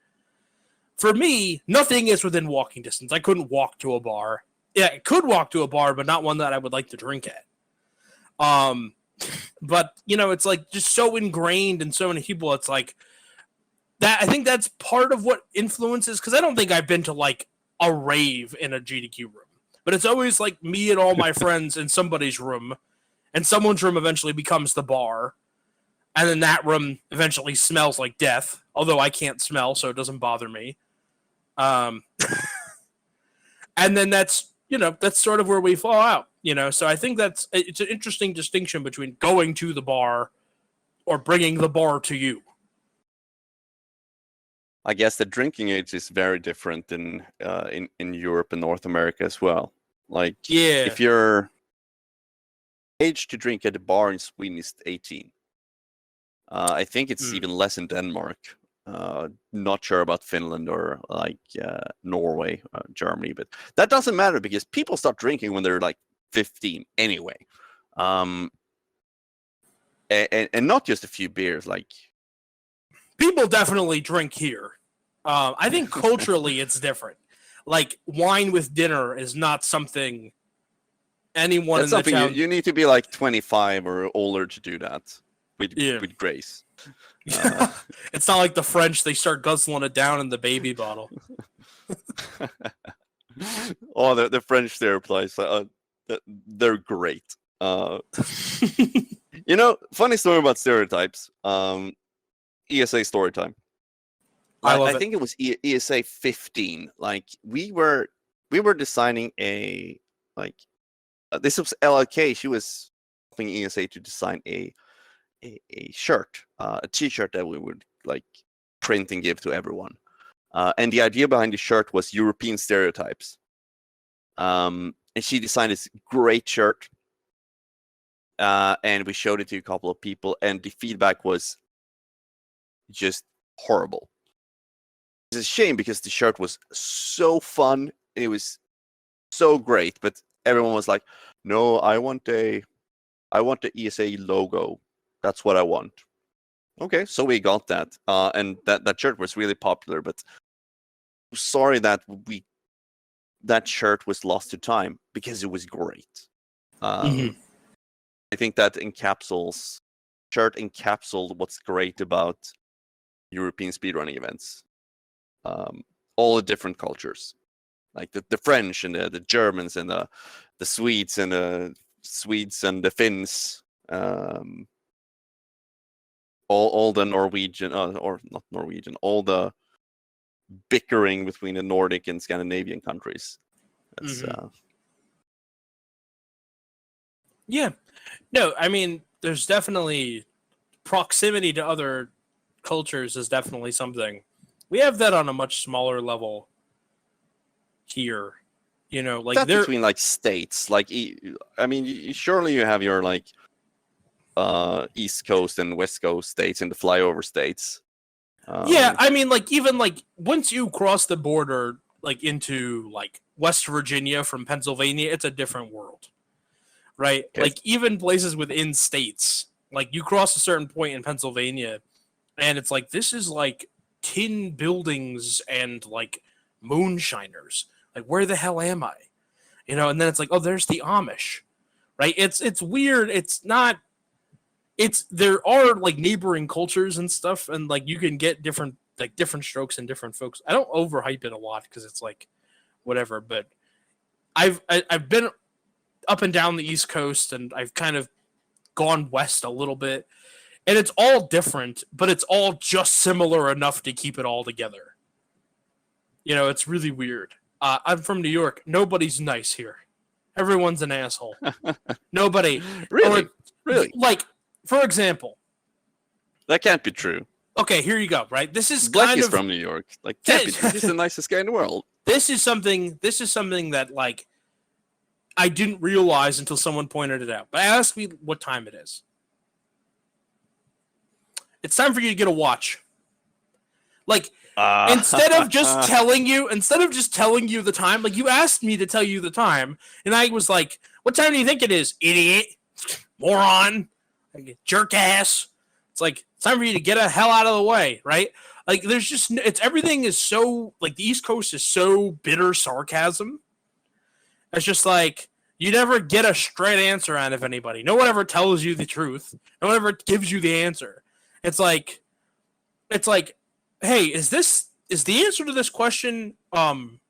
For me, nothing is within walking distance. I couldn't walk to a bar. Yeah, I could walk to a bar, but not one that I would like to drink at. But you know, it's like just so ingrained in so many people. It's like that. I think that's part of what influences. Because I don't think I've been to like a rave in a GDQ room, but it's always like me and all my friends in somebody's room, and someone's room eventually becomes the bar. And then that room eventually smells like death, although I can't smell, so it doesn't bother me. And then that's sort of where we fall out, you know? So I think it's an interesting distinction between going to the bar or bringing the bar to you. I guess the drinking age is very different in Europe and North America as well. Like, yeah, if your age to drink at the bar in Sweden is 18. I think it's even less in Denmark. Not sure about Finland or like Norway, Germany, but that doesn't matter because people start drinking when they're like 15 anyway. And not just a few beers. Like people definitely drink here. I think culturally it's different. Like wine with dinner is not something anyone that's in the something town. You need to be like 25 or older to do that. With grace. It's not like the French, they start guzzling it down in the baby bottle. Oh, the French stereotypes, they're great. You know, funny story about stereotypes. ESA story time. I think it was ESA 15. Like we were designing a this was LLK. She was helping ESA to design a shirt, a T-shirt that we would like print and give to everyone. And the idea behind the shirt was European stereotypes. And she designed this great shirt. And we showed it to a couple of people, and the feedback was just horrible. It's a shame because the shirt was so fun. It was so great, but everyone was like, "No, I want the ESA logo. That's what I want." Okay, so we got that, and that shirt was really popular. But sorry that that shirt was lost to time because it was great. I think that shirt encapsulated what's great about European speedrunning events. All the different cultures, like the French and the Germans and the Swedes and the Finns. All the Norwegian, or not Norwegian, all the bickering between the Nordic and Scandinavian countries. That's, yeah. No, I mean, there's definitely proximity to other cultures is definitely something. We have that on a much smaller level here. You know, like that's between like states. Like, I mean, surely you have your like East Coast and West Coast states and the flyover states. Yeah, I mean, like even like once you cross the border, like into like West Virginia from Pennsylvania, it's a different world, right? Okay. Like even places within states, like you cross a certain point in Pennsylvania, and it's like this is like tin buildings and like moonshiners. Like where the hell am I? You know, and then it's like, oh, there's the Amish, right? It's weird. It's not. There are like neighboring cultures and stuff, and like you can get different like different strokes and different folks. I don't overhype it a lot because it's like whatever, but I've been up and down the East Coast, and I've kind of gone west a little bit, and it's all different, but it's all just similar enough to keep it all together. You know, it's really weird. I'm from New York. Nobody's nice here. Everyone's an asshole. Nobody. Really? Really? Like, for example. That can't be true. Okay, here you go, right? This is Blackie's from New York. Like, can't be true. He's the nicest guy in the world. This is something that, like, I didn't realize until someone pointed it out. But ask me what time it is. It's time for you to get a watch. Like, instead of just telling you the time, like, you asked me to tell you the time, and I was like, what time do you think it is, idiot? Moron. Like, jerk ass. It's like, it's time for you to get the hell out of the way, right? Like, there's just, everything is so, like, the East Coast is so bitter sarcasm. It's just like, you never get a straight answer out of anybody. No one ever tells you the truth. No one ever gives you the answer. It's like, hey, is the answer to this question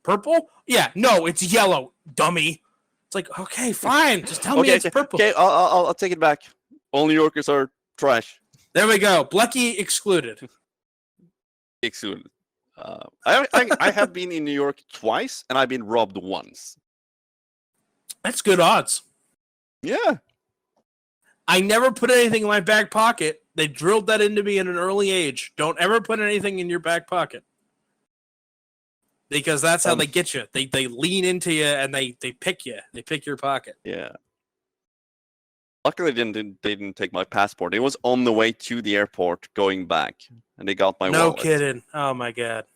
purple? Yeah, no, it's yellow, dummy. It's like, okay, fine, just tell me it's purple. Okay, I'll take it back. All New Yorkers are trash. There we go. Blecky excluded. Excluded. I have been in New York twice, and I've been robbed once. That's good odds. Yeah. I never put anything in my back pocket. They drilled that into me at an early age. Don't ever put anything in your back pocket. Because that's how they get you. They lean into you and they pick you. They pick your pocket. Yeah. Luckily, they didn't take my passport. It was on the way to the airport going back, and they got my wallet. No kidding. Oh, my God.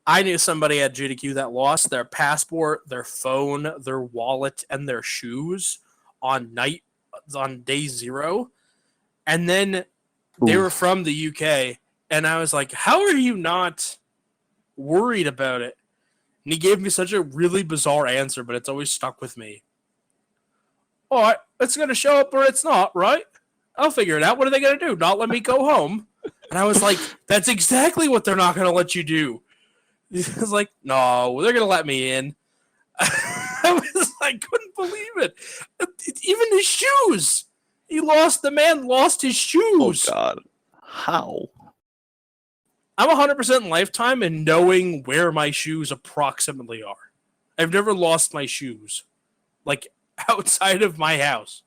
I knew somebody at GDQ that lost their passport, their phone, their wallet, and their shoes on day 0. And then they were from the UK. And I was like, how are you not worried about it? And he gave me such a really bizarre answer, but it's always stuck with me. All right, it's going to show up or it's not, right? I'll figure it out. What are they going to do? Not let me go home? And I was like, that's exactly what they're not going to let you do. He was like, no, they're going to let me in. I couldn't believe it. Even his shoes. The man lost his shoes. Oh, God. How? I'm 100% lifetime in knowing where my shoes approximately are. I've never lost my shoes. Like, outside of my house.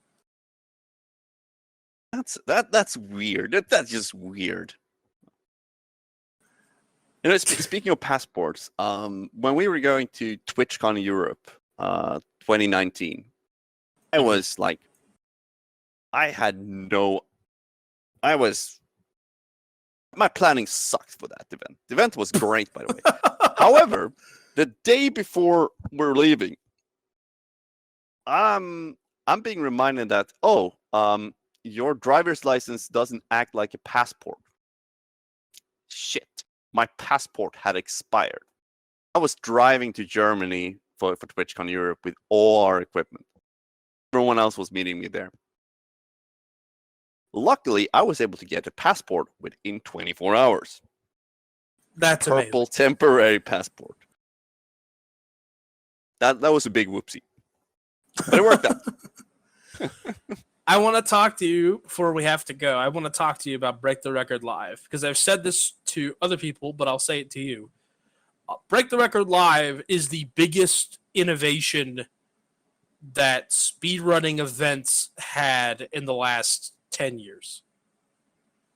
That's weird. That's just weird. You know, speaking of passports, when we were going to TwitchCon Europe 2019, I was like, my planning sucked for that event. The event was great, by the way. However, the day before we're leaving, I'm being reminded that, your driver's license doesn't act like a passport. Shit. My passport had expired. I was driving to Germany for TwitchCon Europe with all our equipment. Everyone else was meeting me there. Luckily, I was able to get a passport within 24 hours. That's purple amazing. Temporary passport. That was a big whoopsie. But it worked out. I want to talk to you before we have to go. I want to talk to you about Break the Record Live because I've said this to other people, but I'll say it to you. Break the Record Live is the biggest innovation that speedrunning events had in the last 10 years.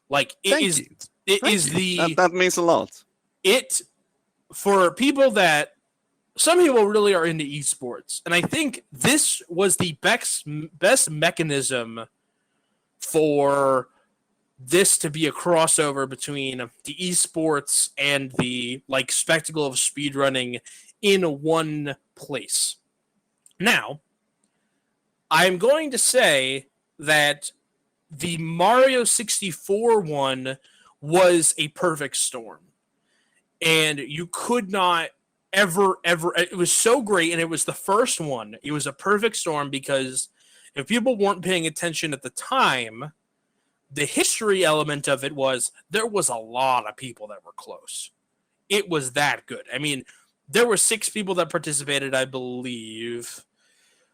Like, it is the... That means a lot. For people that... Some people really are into esports, and I think this was the best mechanism for this to be a crossover between the esports and the spectacle of speedrunning in one place. Now, I'm going to say that the Mario 64 one was a perfect storm, and you could not ever, it was so great, and it was the first one. It was a perfect storm because if people weren't paying attention at the time, the history element of it was there was a lot of people that were close. It was that good. I mean, there were 6 people that participated, I believe.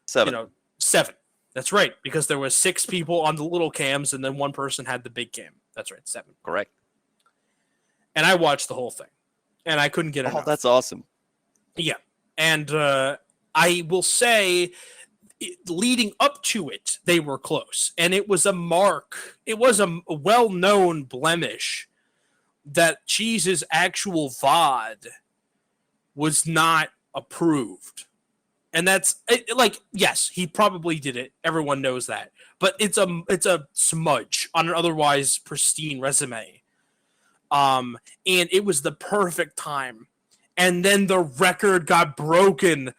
7. 7. That's right, because there was 6 people on the little cams, and then 1 person had the big cam. That's right, 7. Correct. And I watched the whole thing, and I couldn't get enough. Oh, that's awesome. Yeah, and I will say, leading up to it, they were close, and it was a mark. It was a well-known blemish that Cheese's actual VOD was not approved. And that's like, yes, he probably did it. Everyone knows that. But it's a smudge on an otherwise pristine resume. And it was the perfect time. And then the record got broken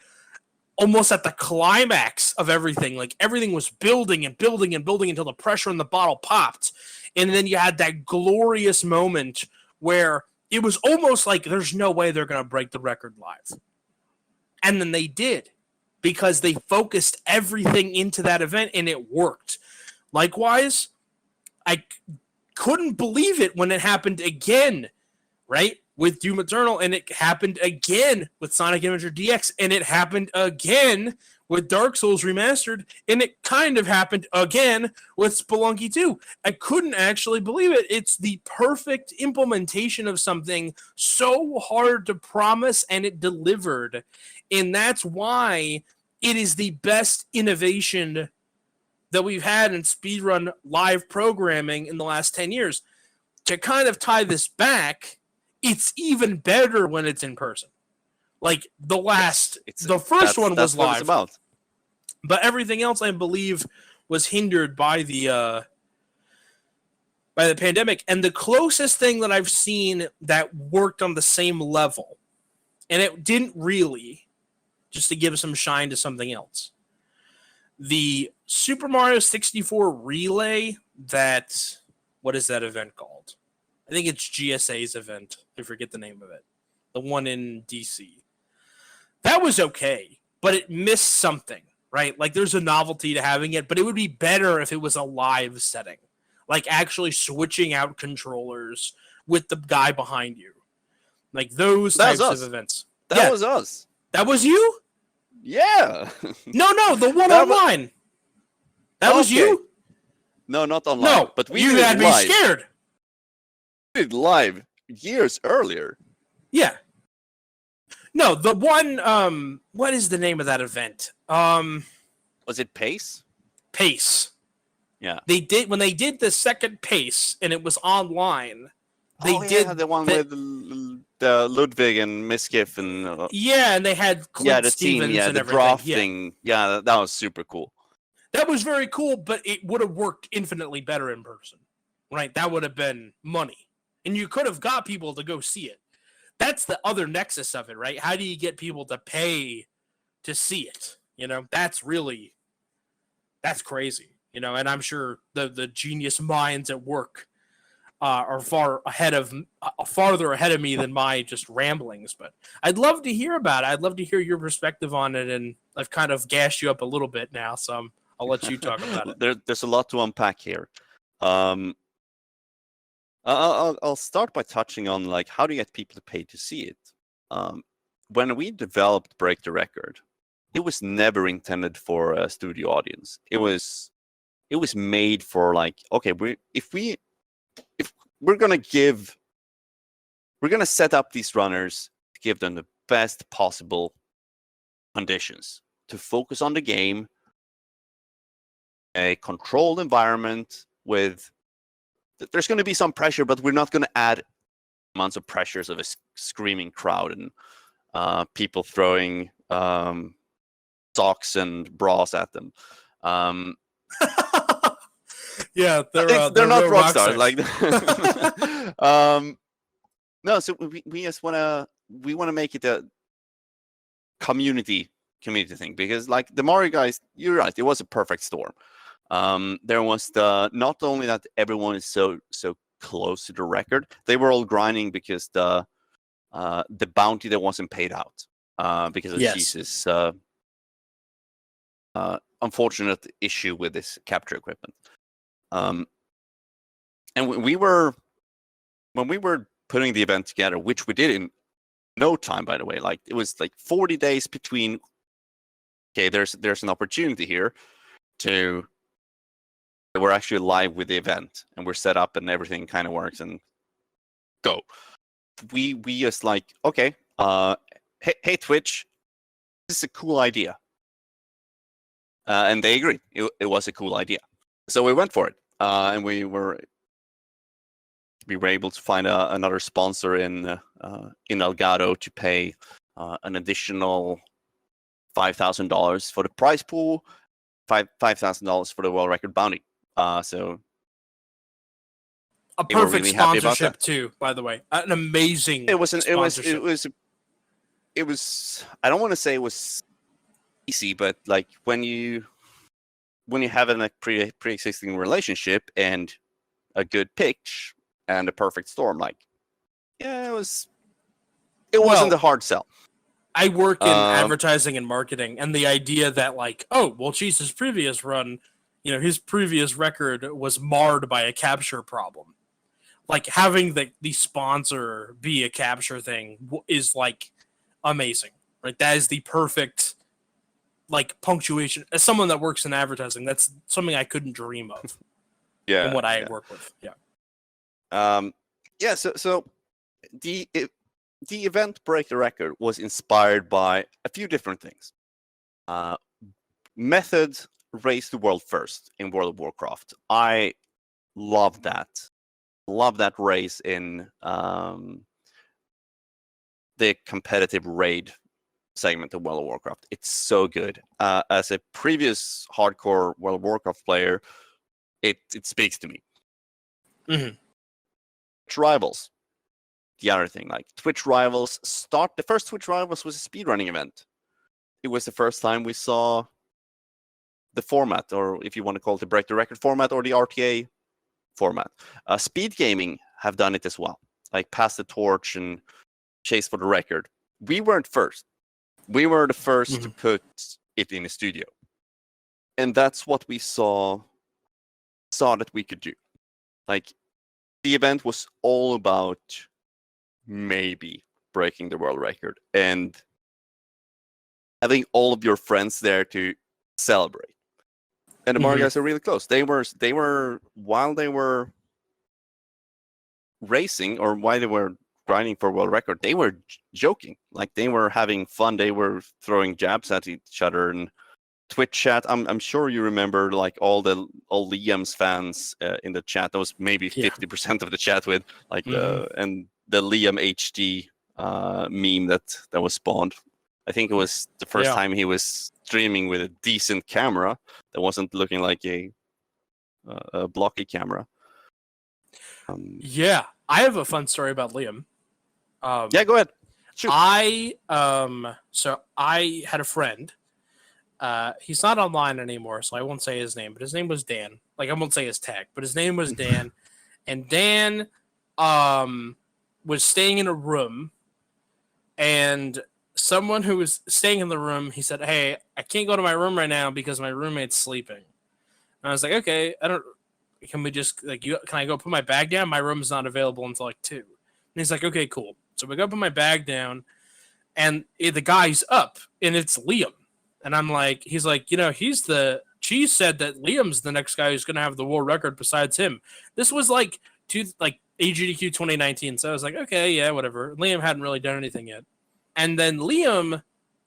almost at the climax of everything. Like, everything was building and building and building until the pressure in the bottle popped. And then you had that glorious moment where it was almost like there's no way they're going to break the record live. And then they did, because they focused everything into that event, and it worked. Likewise, I couldn't believe it when it happened again, right? With Doom Eternal, and it happened again with Sonic Adventure DX, and it happened again with Dark Souls Remastered, and it kind of happened again with Spelunky 2. I couldn't actually believe it. It's the perfect implementation of something so hard to promise, and it delivered. And that's why it is the best innovation that we've had in speedrun live programming in the last 10 years. To kind of tie this back, it's even better when it's in person. Like the first one was live, about. But everything else, I believe, was hindered by the pandemic. And the closest thing that I've seen that worked on the same level, and it didn't really, just to give some shine to something else, the Super Mario 64 Relay, what is that event called? I think it's GSA's event. I forget the name of it. The one in DC. That was okay, but it missed something, right? Like, there's a novelty to having it, but it would be better if it was a live setting. Like, actually switching out controllers with the guy behind you. Like, those types of events. That was us. That was you? Yeah. No, the one online. That was you? No, not online. No, but you had me scared. We did live years earlier. Yeah. No, the one, what is the name of that event? Was it Pace? Pace. Yeah. When they did the second Pace and it was online, they did the one with the Ludwig and Miskiff and and they had Clint Stevens and the everything. drafting. Yeah, that was super cool. That was very cool, but it would have worked infinitely better in person. Right? That would have been money. And you could have got people to go see it. That's the other nexus of it, right? How do you get people to pay to see it? You know, that's crazy. You know, and I'm sure the genius minds at work are farther ahead of me than my just ramblings. But I'd love to hear about it. I'd love to hear your perspective on it. And I've kind of gassed you up a little bit now, so I'll let you talk about it. There's a lot to unpack here. I'll start by touching on, like, how do you get people to pay to see it? When we developed Break the Record, it was never intended for a studio audience. It was made for, like, okay, if we're gonna set up these runners to give them the best possible conditions to focus on the game, a controlled environment with. There's going to be some pressure, but we're not going to add amounts of pressures of a screaming crowd and people throwing socks and bras at them. Yeah, they're not rock stars. Like, no. So we just want to make it a community thing, because, like, the Mario guys, you're right, it was a perfect storm. There was not only that everyone is so close to the record, they were all grinding because the bounty that wasn't paid out because of Jesus' unfortunate issue with this capture equipment. And we were when we were putting the event together, which we did in no time, by the way. Like it was like 40 days between. Okay, there's an opportunity here to. We're actually live with the event, and we're set up, and everything kind of works, and go. We just like, okay, hey Twitch, this is a cool idea, and they agreed. It was a cool idea, so we went for it, and we were able to find another sponsor in Elgato to pay an additional $5,000 for the prize pool, $5,000 for the world record bounty. So a they were perfect really happy about sponsorship that. too, by the way. An amazing. It was. sponsorship. It was. I don't want to say it was easy, but like when you have a pre-existing relationship and a good pitch and a perfect storm, like yeah, it wasn't a hard sell. I work in advertising and marketing, and the idea that like, oh, well, his previous run, his previous record was marred by a capture problem. Like having the sponsor be a capture thing is like amazing, right? That is the perfect like punctuation. As someone that works in advertising, that's something I couldn't dream of. Yeah, in what I work with. Yeah. Yeah. So the event Break the Record was inspired by a few different things. Method raised the world first in World of Warcraft. I love that. Love that race in the competitive raid segment of World of Warcraft. It's so good. As a previous hardcore World of Warcraft player, it speaks to me. Mm-hmm. Rivals. The other thing, like Twitch Rivals, the first Twitch Rivals was a speedrunning event. It was the first time we saw the format, or if you want to call it the Break the Record format or the RTA format. Speed Gaming have done it as well, like Pass the Torch and Chase for the Record. We weren't first. We were the first to put it in a studio. And that's what we saw that we could do. Like, the event was all about maybe breaking the world record and having all of your friends there to celebrate. And the Mario guys are really close. They were while they were racing or while they were grinding for world record, they were joking. Like they were having fun. They were throwing jabs at each other and Twitch chat. I'm sure you remember like all Liam's fans in the chat. That was maybe 50% of the chat with like and the Liam HD meme that was spawned. I think it was the first time he was streaming with a decent camera that wasn't looking like a blocky camera. I have a fun story about Liam. Yeah, go ahead. Shoot. So I had a friend. He's not online anymore, so I won't say his name, but his name was Dan. Like I won't say his tag, but his name was Dan. And Dan was staying in a room, and someone who was staying in the room, he said, "Hey, I can't go to my room right now because my roommate's sleeping." And I was like, "Okay, can we just can I go put my bag down? My room's not available until like 2." And he's like, "Okay, cool." So we go put my bag down, and the guy's up, and it's Liam. And I'm like, he's like, Cheese said that Liam's the next guy who's going to have the world record besides him. This was like AGDQ 2019. So I was like, okay, yeah, whatever. Liam hadn't really done anything yet. And then Liam,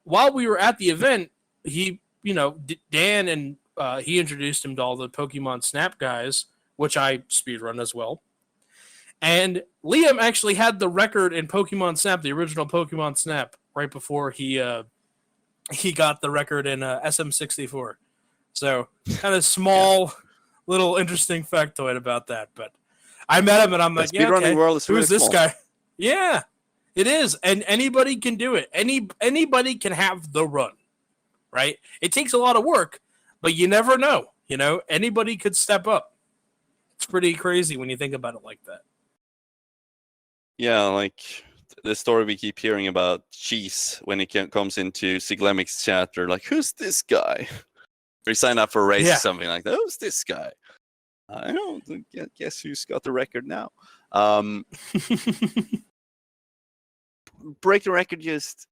while we were at the event, he, Dan and he introduced him to all the Pokemon Snap guys, which I speedrun as well. And Liam actually had the record in Pokemon Snap, the original Pokemon Snap, right before he got the record in SM64. So kind of small, little interesting factoid about that. But I met him and I'm like, yeah, okay, who's this guy? Yeah, it is. And anybody can do it. Anybody can have the run, right? It takes a lot of work, but you never know. Anybody could step up. It's pretty crazy when you think about it like that. Yeah, like the story we keep hearing about Cheese when it comes into Siglemic's chat, they're like, who's this guy? Or you sign up for a race or something like that. Who's this guy? I don't guess who's got the record now. Break the Record just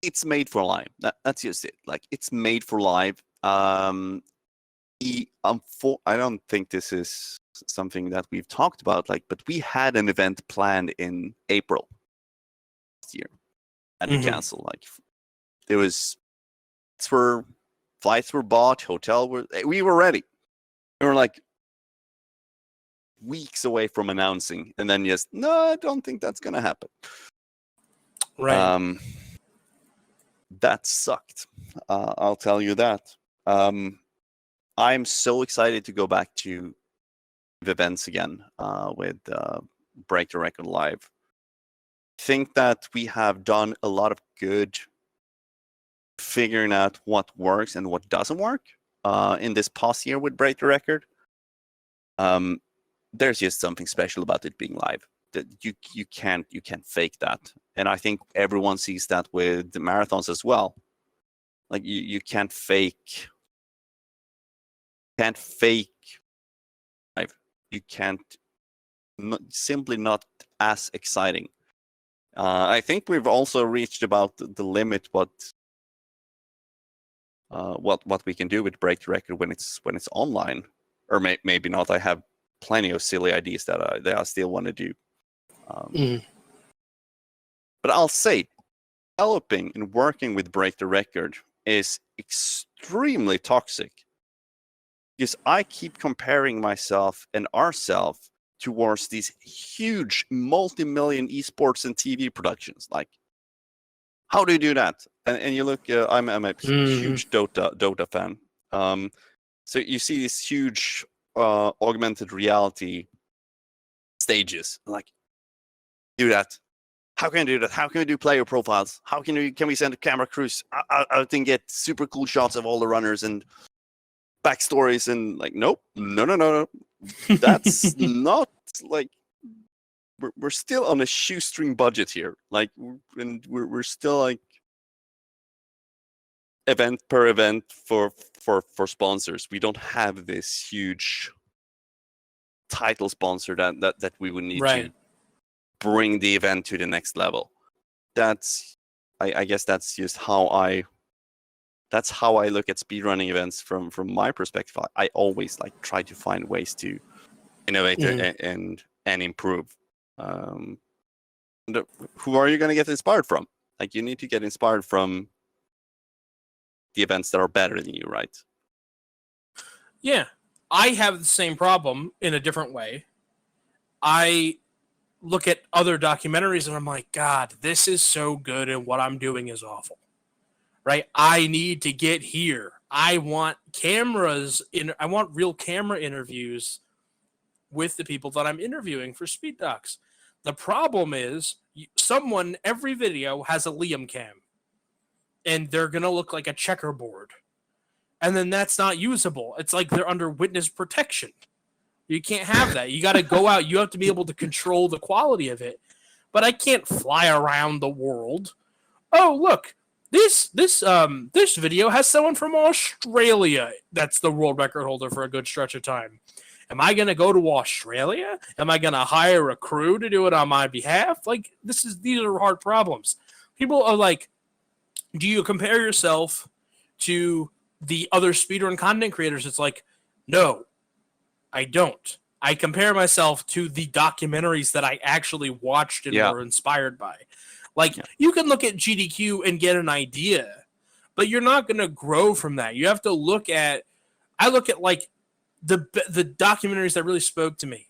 it's made for live. That's just it. Like it's made for live. I don't think this is something that we've talked about. Like, but we had an event planned in April last year, and we canceled. Like, there was flights were bought, we were ready. We were like weeks away from announcing, and then no, I don't think that's gonna happen. Right. That sucked. I'll tell you that. I'm so excited to go back to events again with Break the Record Live. I think that we have done a lot of good figuring out what works and what doesn't work in this past year with Break the Record. There's just something special about it being live. That you can't fake that, and I think everyone sees that with the marathons as well. Like you can't fake live. You can't simply not as exciting. I think we've also reached about the limit what we can do with Break the Record when it's online, or maybe not. I have plenty of silly ideas that I still want to do. But I'll say, developing and working with Break the Record is extremely toxic, because I keep comparing myself and ourselves towards these huge multi-million esports and TV productions. Like, how do you do that? And you look, I'm a huge Dota fan. So you see these huge augmented reality stages. Like, do that. How can I do that? How can we do player profiles? How can we send camera crews out and get super cool shots of all the runners and backstories? And like, nope, no. That's not like we're still on a shoestring budget here. Like, and we're still like event per event for sponsors. We don't have this huge title sponsor that we would need to bring the event to the next level. That's I guess that's just how I look at speedrunning events from my perspective. I always like try to find ways to innovate and improve. Who are you going to get inspired from? Like, you need to get inspired from the events that are better than you, right? Yeah, I have the same problem in a different way. I look at other documentaries and I'm like, God, this is so good and what I'm doing is awful. Right? I need to get here. I want I want real camera interviews with the people that I'm interviewing for Speed Docs. The problem is every video has a Liam cam and they're going to look like a checkerboard. And then that's not usable. It's like they're under witness protection. You can't have that. You got to go out. You have to be able to control the quality of it. But I can't fly around the world. Oh, look, this video has someone from Australia that's the world record holder for a good stretch of time. Am I going to go to Australia? Am I going to hire a crew to do it on my behalf? Like, these are hard problems. People are like, do you compare yourself to the other speedrun content creators? It's like, no, I don't. I compare myself to the documentaries that I actually watched and were inspired by. Like, you can look at GDQ and get an idea, but you're not going to grow from that. You have to I look at like the documentaries that really spoke to me.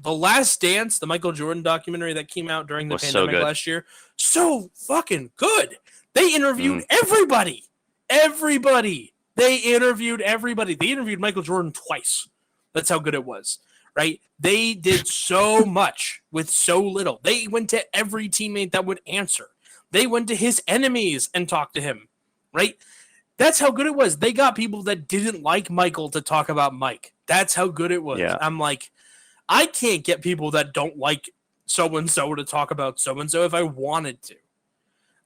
The Last Dance, the Michael Jordan documentary that came out during the pandemic last year, so fucking good. They interviewed everybody. They interviewed everybody. They interviewed Michael Jordan twice. That's how good it was, right? They did so much with so little. They went to every teammate that would answer. They went to his enemies and talked to him, right? That's how good it was. They got people that didn't like Michael to talk about Mike. That's how good it was. Yeah. I'm like, I can't get people that don't like so-and-so to talk about so-and-so if I wanted to.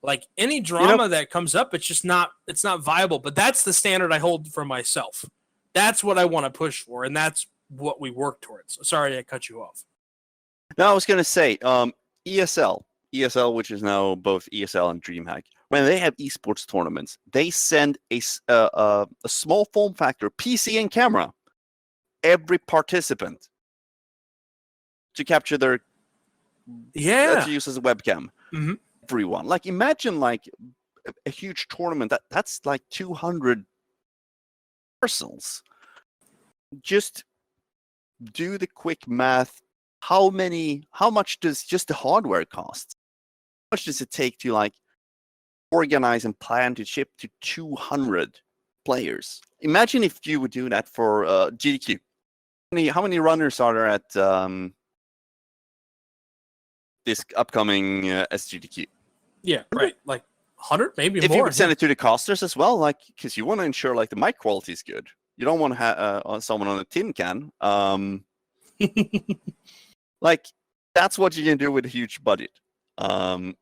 Like, any drama that comes up, it's not viable. But that's the standard I hold for myself. That's what I want to push for, and that's what we work towards. Sorry I cut you off. No, I was going to say, ESL, which is now both ESL and DreamHack, when they have esports tournaments, they send a small form factor, PC and camera, every participant to capture their to use as a webcam. Mm-hmm. Everyone, like, imagine like a huge tournament that's like 200 persons. Just do the quick math. How much does just the hardware cost? How much does it take to like organize and plan to ship to 200 players? Imagine if you would do that for GDQ. How many runners are there at this upcoming SGDQ? Yeah, right. Like 100, maybe if more. You would send it to the casters as well, like, because you want to ensure like the mic quality is good. You don't want to have someone on a tin can. Like, that's what you can do with a huge budget. And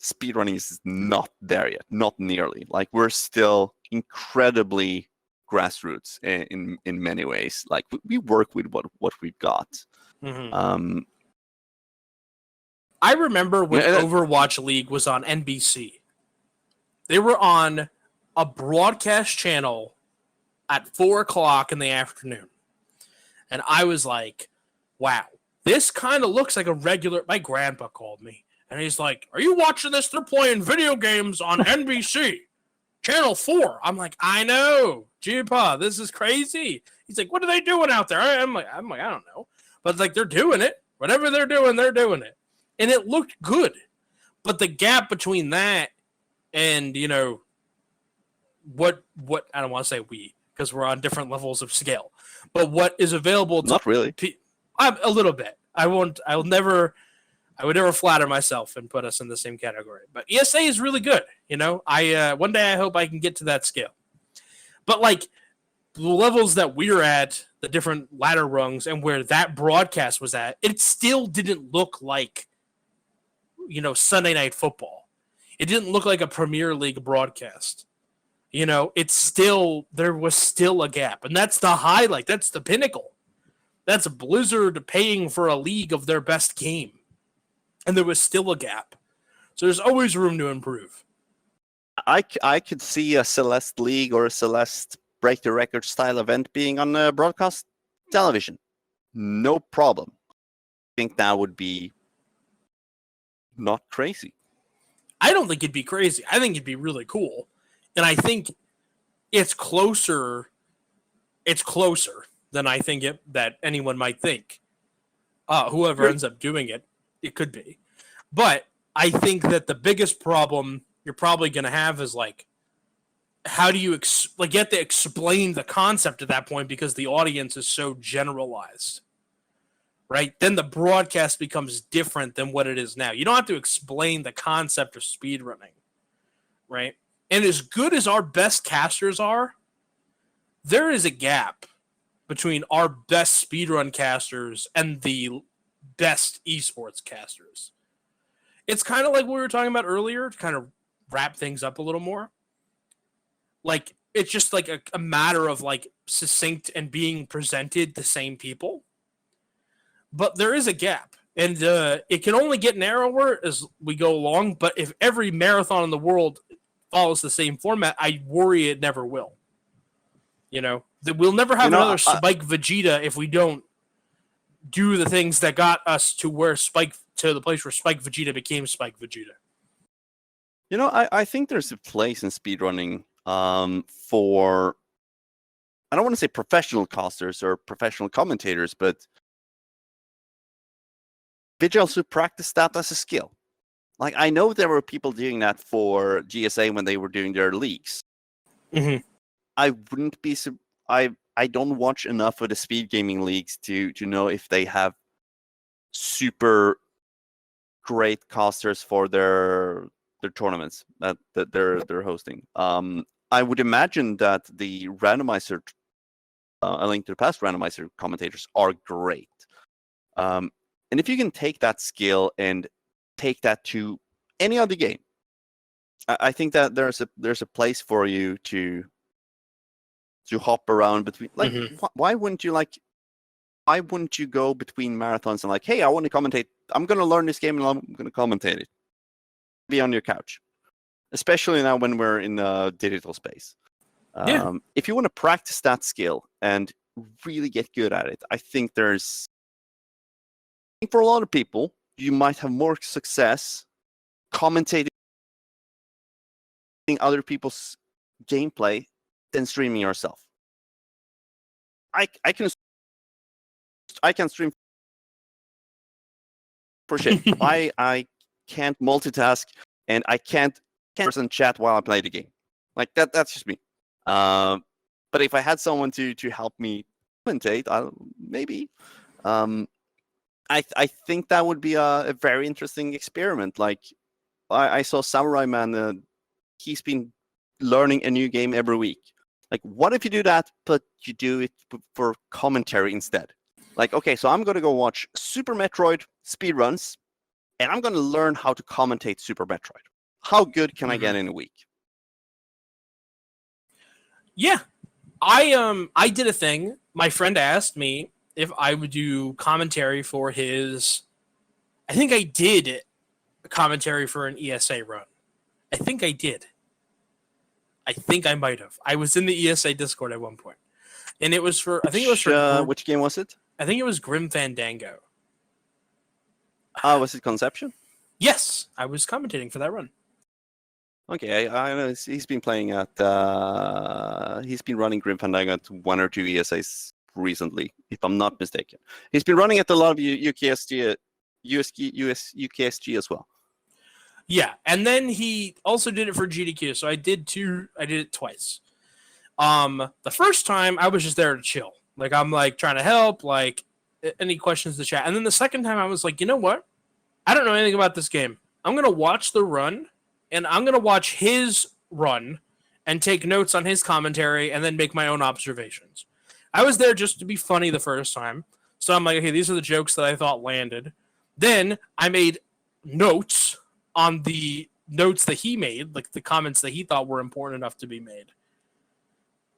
speedrunning is not there yet, not nearly. Like, we're still incredibly grassroots in many ways. Like, we work with what we've got. Mm-hmm. I remember when Overwatch League was on NBC. They were on a broadcast channel at 4:00 in the afternoon. And I was like, wow, this kind of looks like a regular... My grandpa called me. And he's like, are you watching this? They're playing video games on NBC. Channel 4. I'm like, I know. Jeepa, this is crazy. He's like, what are they doing out there? I'm like, I don't know. But like, they're doing it. Whatever they're doing it. And it looked good. But the gap between that and, you know, what I don't want to say we, because we're on different levels of scale. But what is available to... Not really. A little bit. I would never flatter myself and put us in the same category. But ESA is really good. You know, one day I hope I can get to that scale. But like the levels that we're at, the different ladder rungs, and where that broadcast was at, it still didn't look like, you know, Sunday Night Football. It didn't look like a Premier League broadcast. You know, there was still a gap. And that's the highlight. That's the pinnacle. That's Blizzard paying for a league of their best game. And there was still a gap. So there's always room to improve. I could see a Celeste League or a Celeste Break the Record style event being on broadcast television. No problem. I think that would be not crazy. I don't think it'd be crazy. I think it'd be really cool. And I think it's closer than I think that anyone might think. Whoever ends up doing it, it could be. But I think that the biggest problem you're probably going to have is like, how do you you have to explain the concept at that point because the audience is so generalized, right? Then the broadcast becomes different than what it is now. You don't have to explain the concept of speedrunning, right? And as good as our best casters are, there is a gap between our best speedrun casters and the best esports casters. It's kind of like what we were talking about earlier, to kind of wrap things up a little more. Like, it's just like a matter of like succinct and being presented the same people. But there is a gap. And it can only get narrower as we go along. But if every marathon in the world follows the same format, I worry it never will. You know, that we'll never have another Spike Vegeta if we don't do the things that got us to the place where Spike Vegeta became Spike Vegeta. You know, I think there's a place in speedrunning for, I don't want to say professional casters or professional commentators, but individuals who practice that as a skill. Like, I know there were people doing that for GSA when they were doing their leagues. Mm-hmm. I wouldn't be... I don't watch enough of the speed gaming leagues to know if they have super great casters for their tournaments that they're hosting. I would imagine that the randomizer, A Link to the Past randomizer commentators are great. And if you can take that skill and take that to any other game, I think that there's a place for you to to hop around between. Like, Mhm. why wouldn't you like? Why wouldn't you go between marathons and like, hey, I want to commentate. I'm going to learn this game and I'm going to commentate it. Be on your couch, especially now when we're in the digital space. Yeah. If you want to practice that skill and really get good at it, I think I think for a lot of people, you might have more success commentating other people's gameplay than streaming yourself. I can stream for shit. I can't multitask and I can't person chat while I play the game. Like that's just me. But if I had someone to help me commentate, maybe. I think that would be a very interesting experiment. Like I saw Samurai Man. He's been learning a new game every week. Like, what if you do that, but you do it for commentary instead? Like, okay, so I'm going to go watch Super Metroid speedruns, and I'm going to learn how to commentate Super Metroid. How good can I get in a week? Yeah. I did a thing. My friend asked me if I would do commentary for his. I think I did commentary for an ESA run. I think I did. I think I might have. I was in the ESA Discord at one point, and it was for. I think it was for. Which game was it? I think it was Grim Fandango. Was it Conception? Yes, I was commentating for that run. Okay, I know he's been playing at. He's been running Grim Fandango at 1 or 2 ESAs recently, if I'm not mistaken. He's been running at a lot of UKSG as well. Yeah, and then he also did it for GDQ. So I did it twice. The first time I was just there to chill. Like I'm like trying to help, like any questions to chat. And then the second time I was like, you know what? I don't know anything about this game. I'm gonna watch the run, and I'm gonna watch his run and take notes on his commentary and then make my own observations. I was there just to be funny the first time. So I'm like, okay, these are the jokes that I thought landed. Then I made notes on the notes that he made, like the comments that he thought were important enough to be made.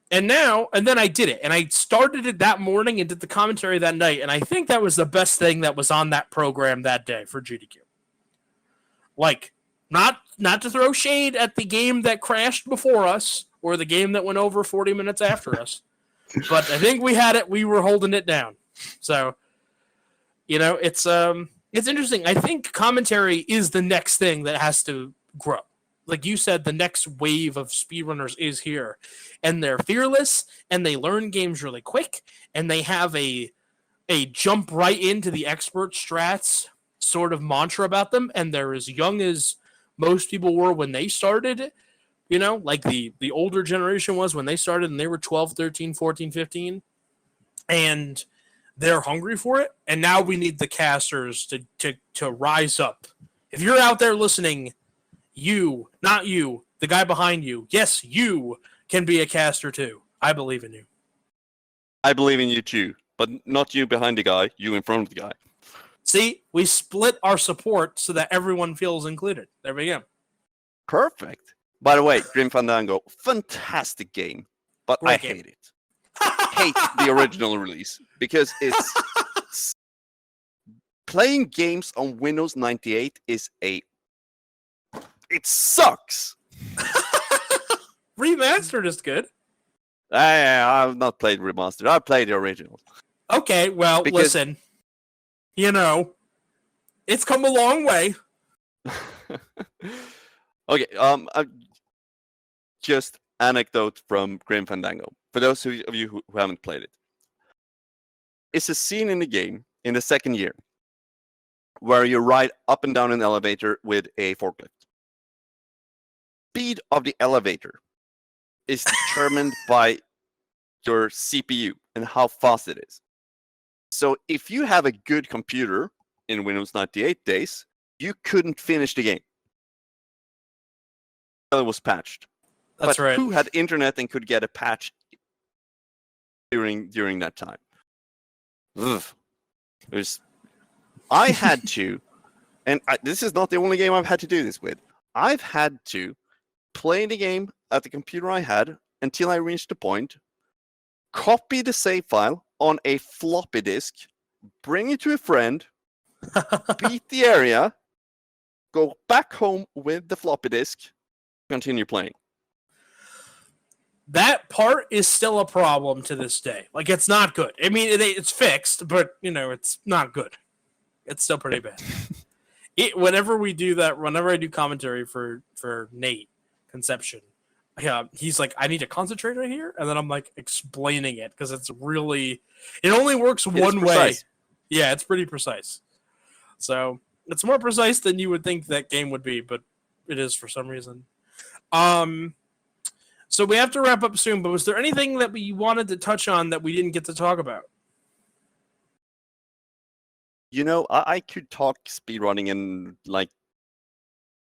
And then I did it. And I started it that morning and did the commentary that night. And I think that was the best thing that was on that program that day for GDQ. Like, not to throw shade at the game that crashed before us or the game that went over 40 minutes after us. But I think we had it. We were holding it down. So, it's interesting. I think commentary is the next thing that has to grow. Like you said, the next wave of speedrunners is here. And they're fearless, and they learn games really quick, and they have a jump right into the expert strats sort of mantra about them, and they're as young as most people were when they started, like the older generation was when they started, and they were 12, 13, 14, 15. And they're hungry for it, and now we need the casters to rise up. If you're out there listening, you, not you, the guy behind you, yes, you can be a caster too. I believe in you. I believe in you too, but not you behind the guy, you in front of the guy. See, we split our support so that everyone feels included. There we go. Perfect. By the way, Grim Fandango, fantastic game, but Great I game. hate it. Hate the original release because it's playing games on Windows 98 is it sucks. Remastered is good. I've not played remastered. I've played the original. Okay, well, listen. It's come a long way. Okay, just anecdote from Grim Fandango. For those of you who haven't played it. It's a scene in the game, in the second year, where you ride up and down an elevator with a forklift. Speed of the elevator is determined by your CPU and how fast it is. So if you have a good computer in Windows 98 days, you couldn't finish the game. It was patched. That's right. Who had internet and could get a patch during that time? I had to, and this is not the only game I've had to do this with. I've had to play the game at the computer I had until I reached the point copy the save file on a floppy disk, bring it to a friend, beat the area, go back home with the floppy disk, continue playing. That part is still a problem to this day. Like, it's not good. I mean, it's fixed, but, it's not good. It's still pretty bad. Whenever we do that, whenever I do commentary for Nate Conception, he's like, I need to concentrate right here. And then I'm like explaining it because it only works one way. Yeah, it's pretty precise. So it's more precise than you would think that game would be, but it is for some reason. So we have to wrap up soon, but was there anything that we wanted to touch on that we didn't get to talk about? I could talk speedrunning and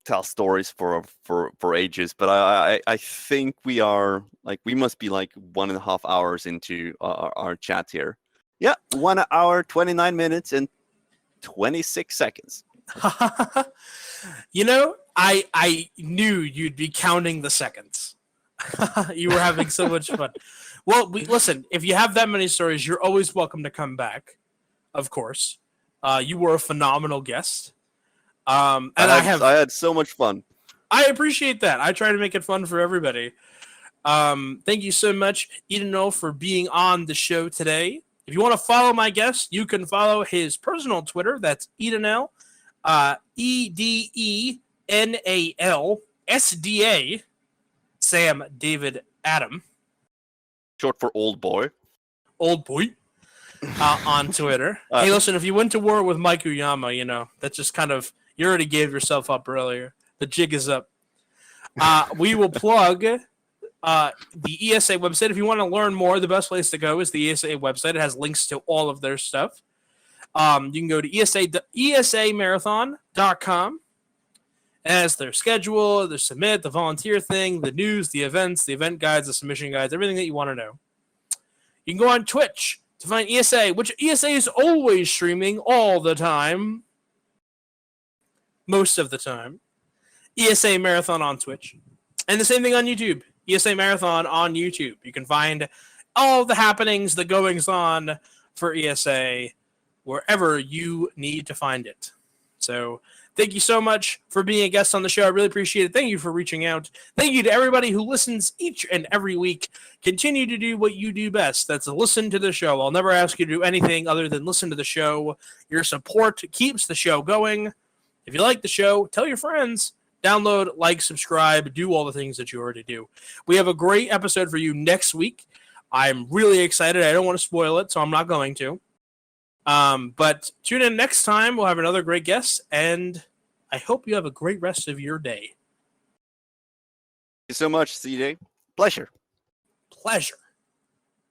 tell stories for ages, but I think we must be 1.5 hours into our chat here. Yeah, 1 hour, 29 minutes, and 26 seconds. I knew you'd be counting the seconds. You were having so much fun. Well, listen, if you have that many stories, you're always welcome to come back, of course. You were a phenomenal guest. And I had so much fun. I appreciate that. I try to make it fun for everybody. Thank you so much, Edenal, for being on the show today. If you want to follow my guest, you can follow his personal Twitter. That's Edenal, Edenal SDA, Sam David Adam. Short for old boy. Old boy. On Twitter. Hey, listen, if you went to war with Mike Uyama, that just kind of, you already gave yourself up earlier. The jig is up. We will plug the ESA website. If you want to learn more, the best place to go is the ESA website. It has links to all of their stuff. You can go to esamarathon.com. It has their schedule, their submit, the volunteer thing, the news, the events, the event guides, the submission guides, everything that you want to know. You can go on Twitch to find ESA, which ESA is always streaming all the time. Most of the time. ESA Marathon on Twitch. And the same thing on YouTube. ESA Marathon on YouTube. You can find all the happenings, the goings on for ESA wherever you need to find it. So thank you so much for being a guest on the show. I really appreciate it. Thank you for reaching out. Thank you to everybody who listens each and every week. Continue to do what you do best. That's listen to the show. I'll never ask you to do anything other than listen to the show. Your support keeps the show going. If you like the show, tell your friends. Download, like, subscribe, do all the things that you already do. We have a great episode for you next week. I'm really excited. I don't want to spoil it, so I'm not going to. But tune in next time. We'll have another great guest, and I hope you have a great rest of your day. Thank you so much, CJ. Pleasure. Pleasure.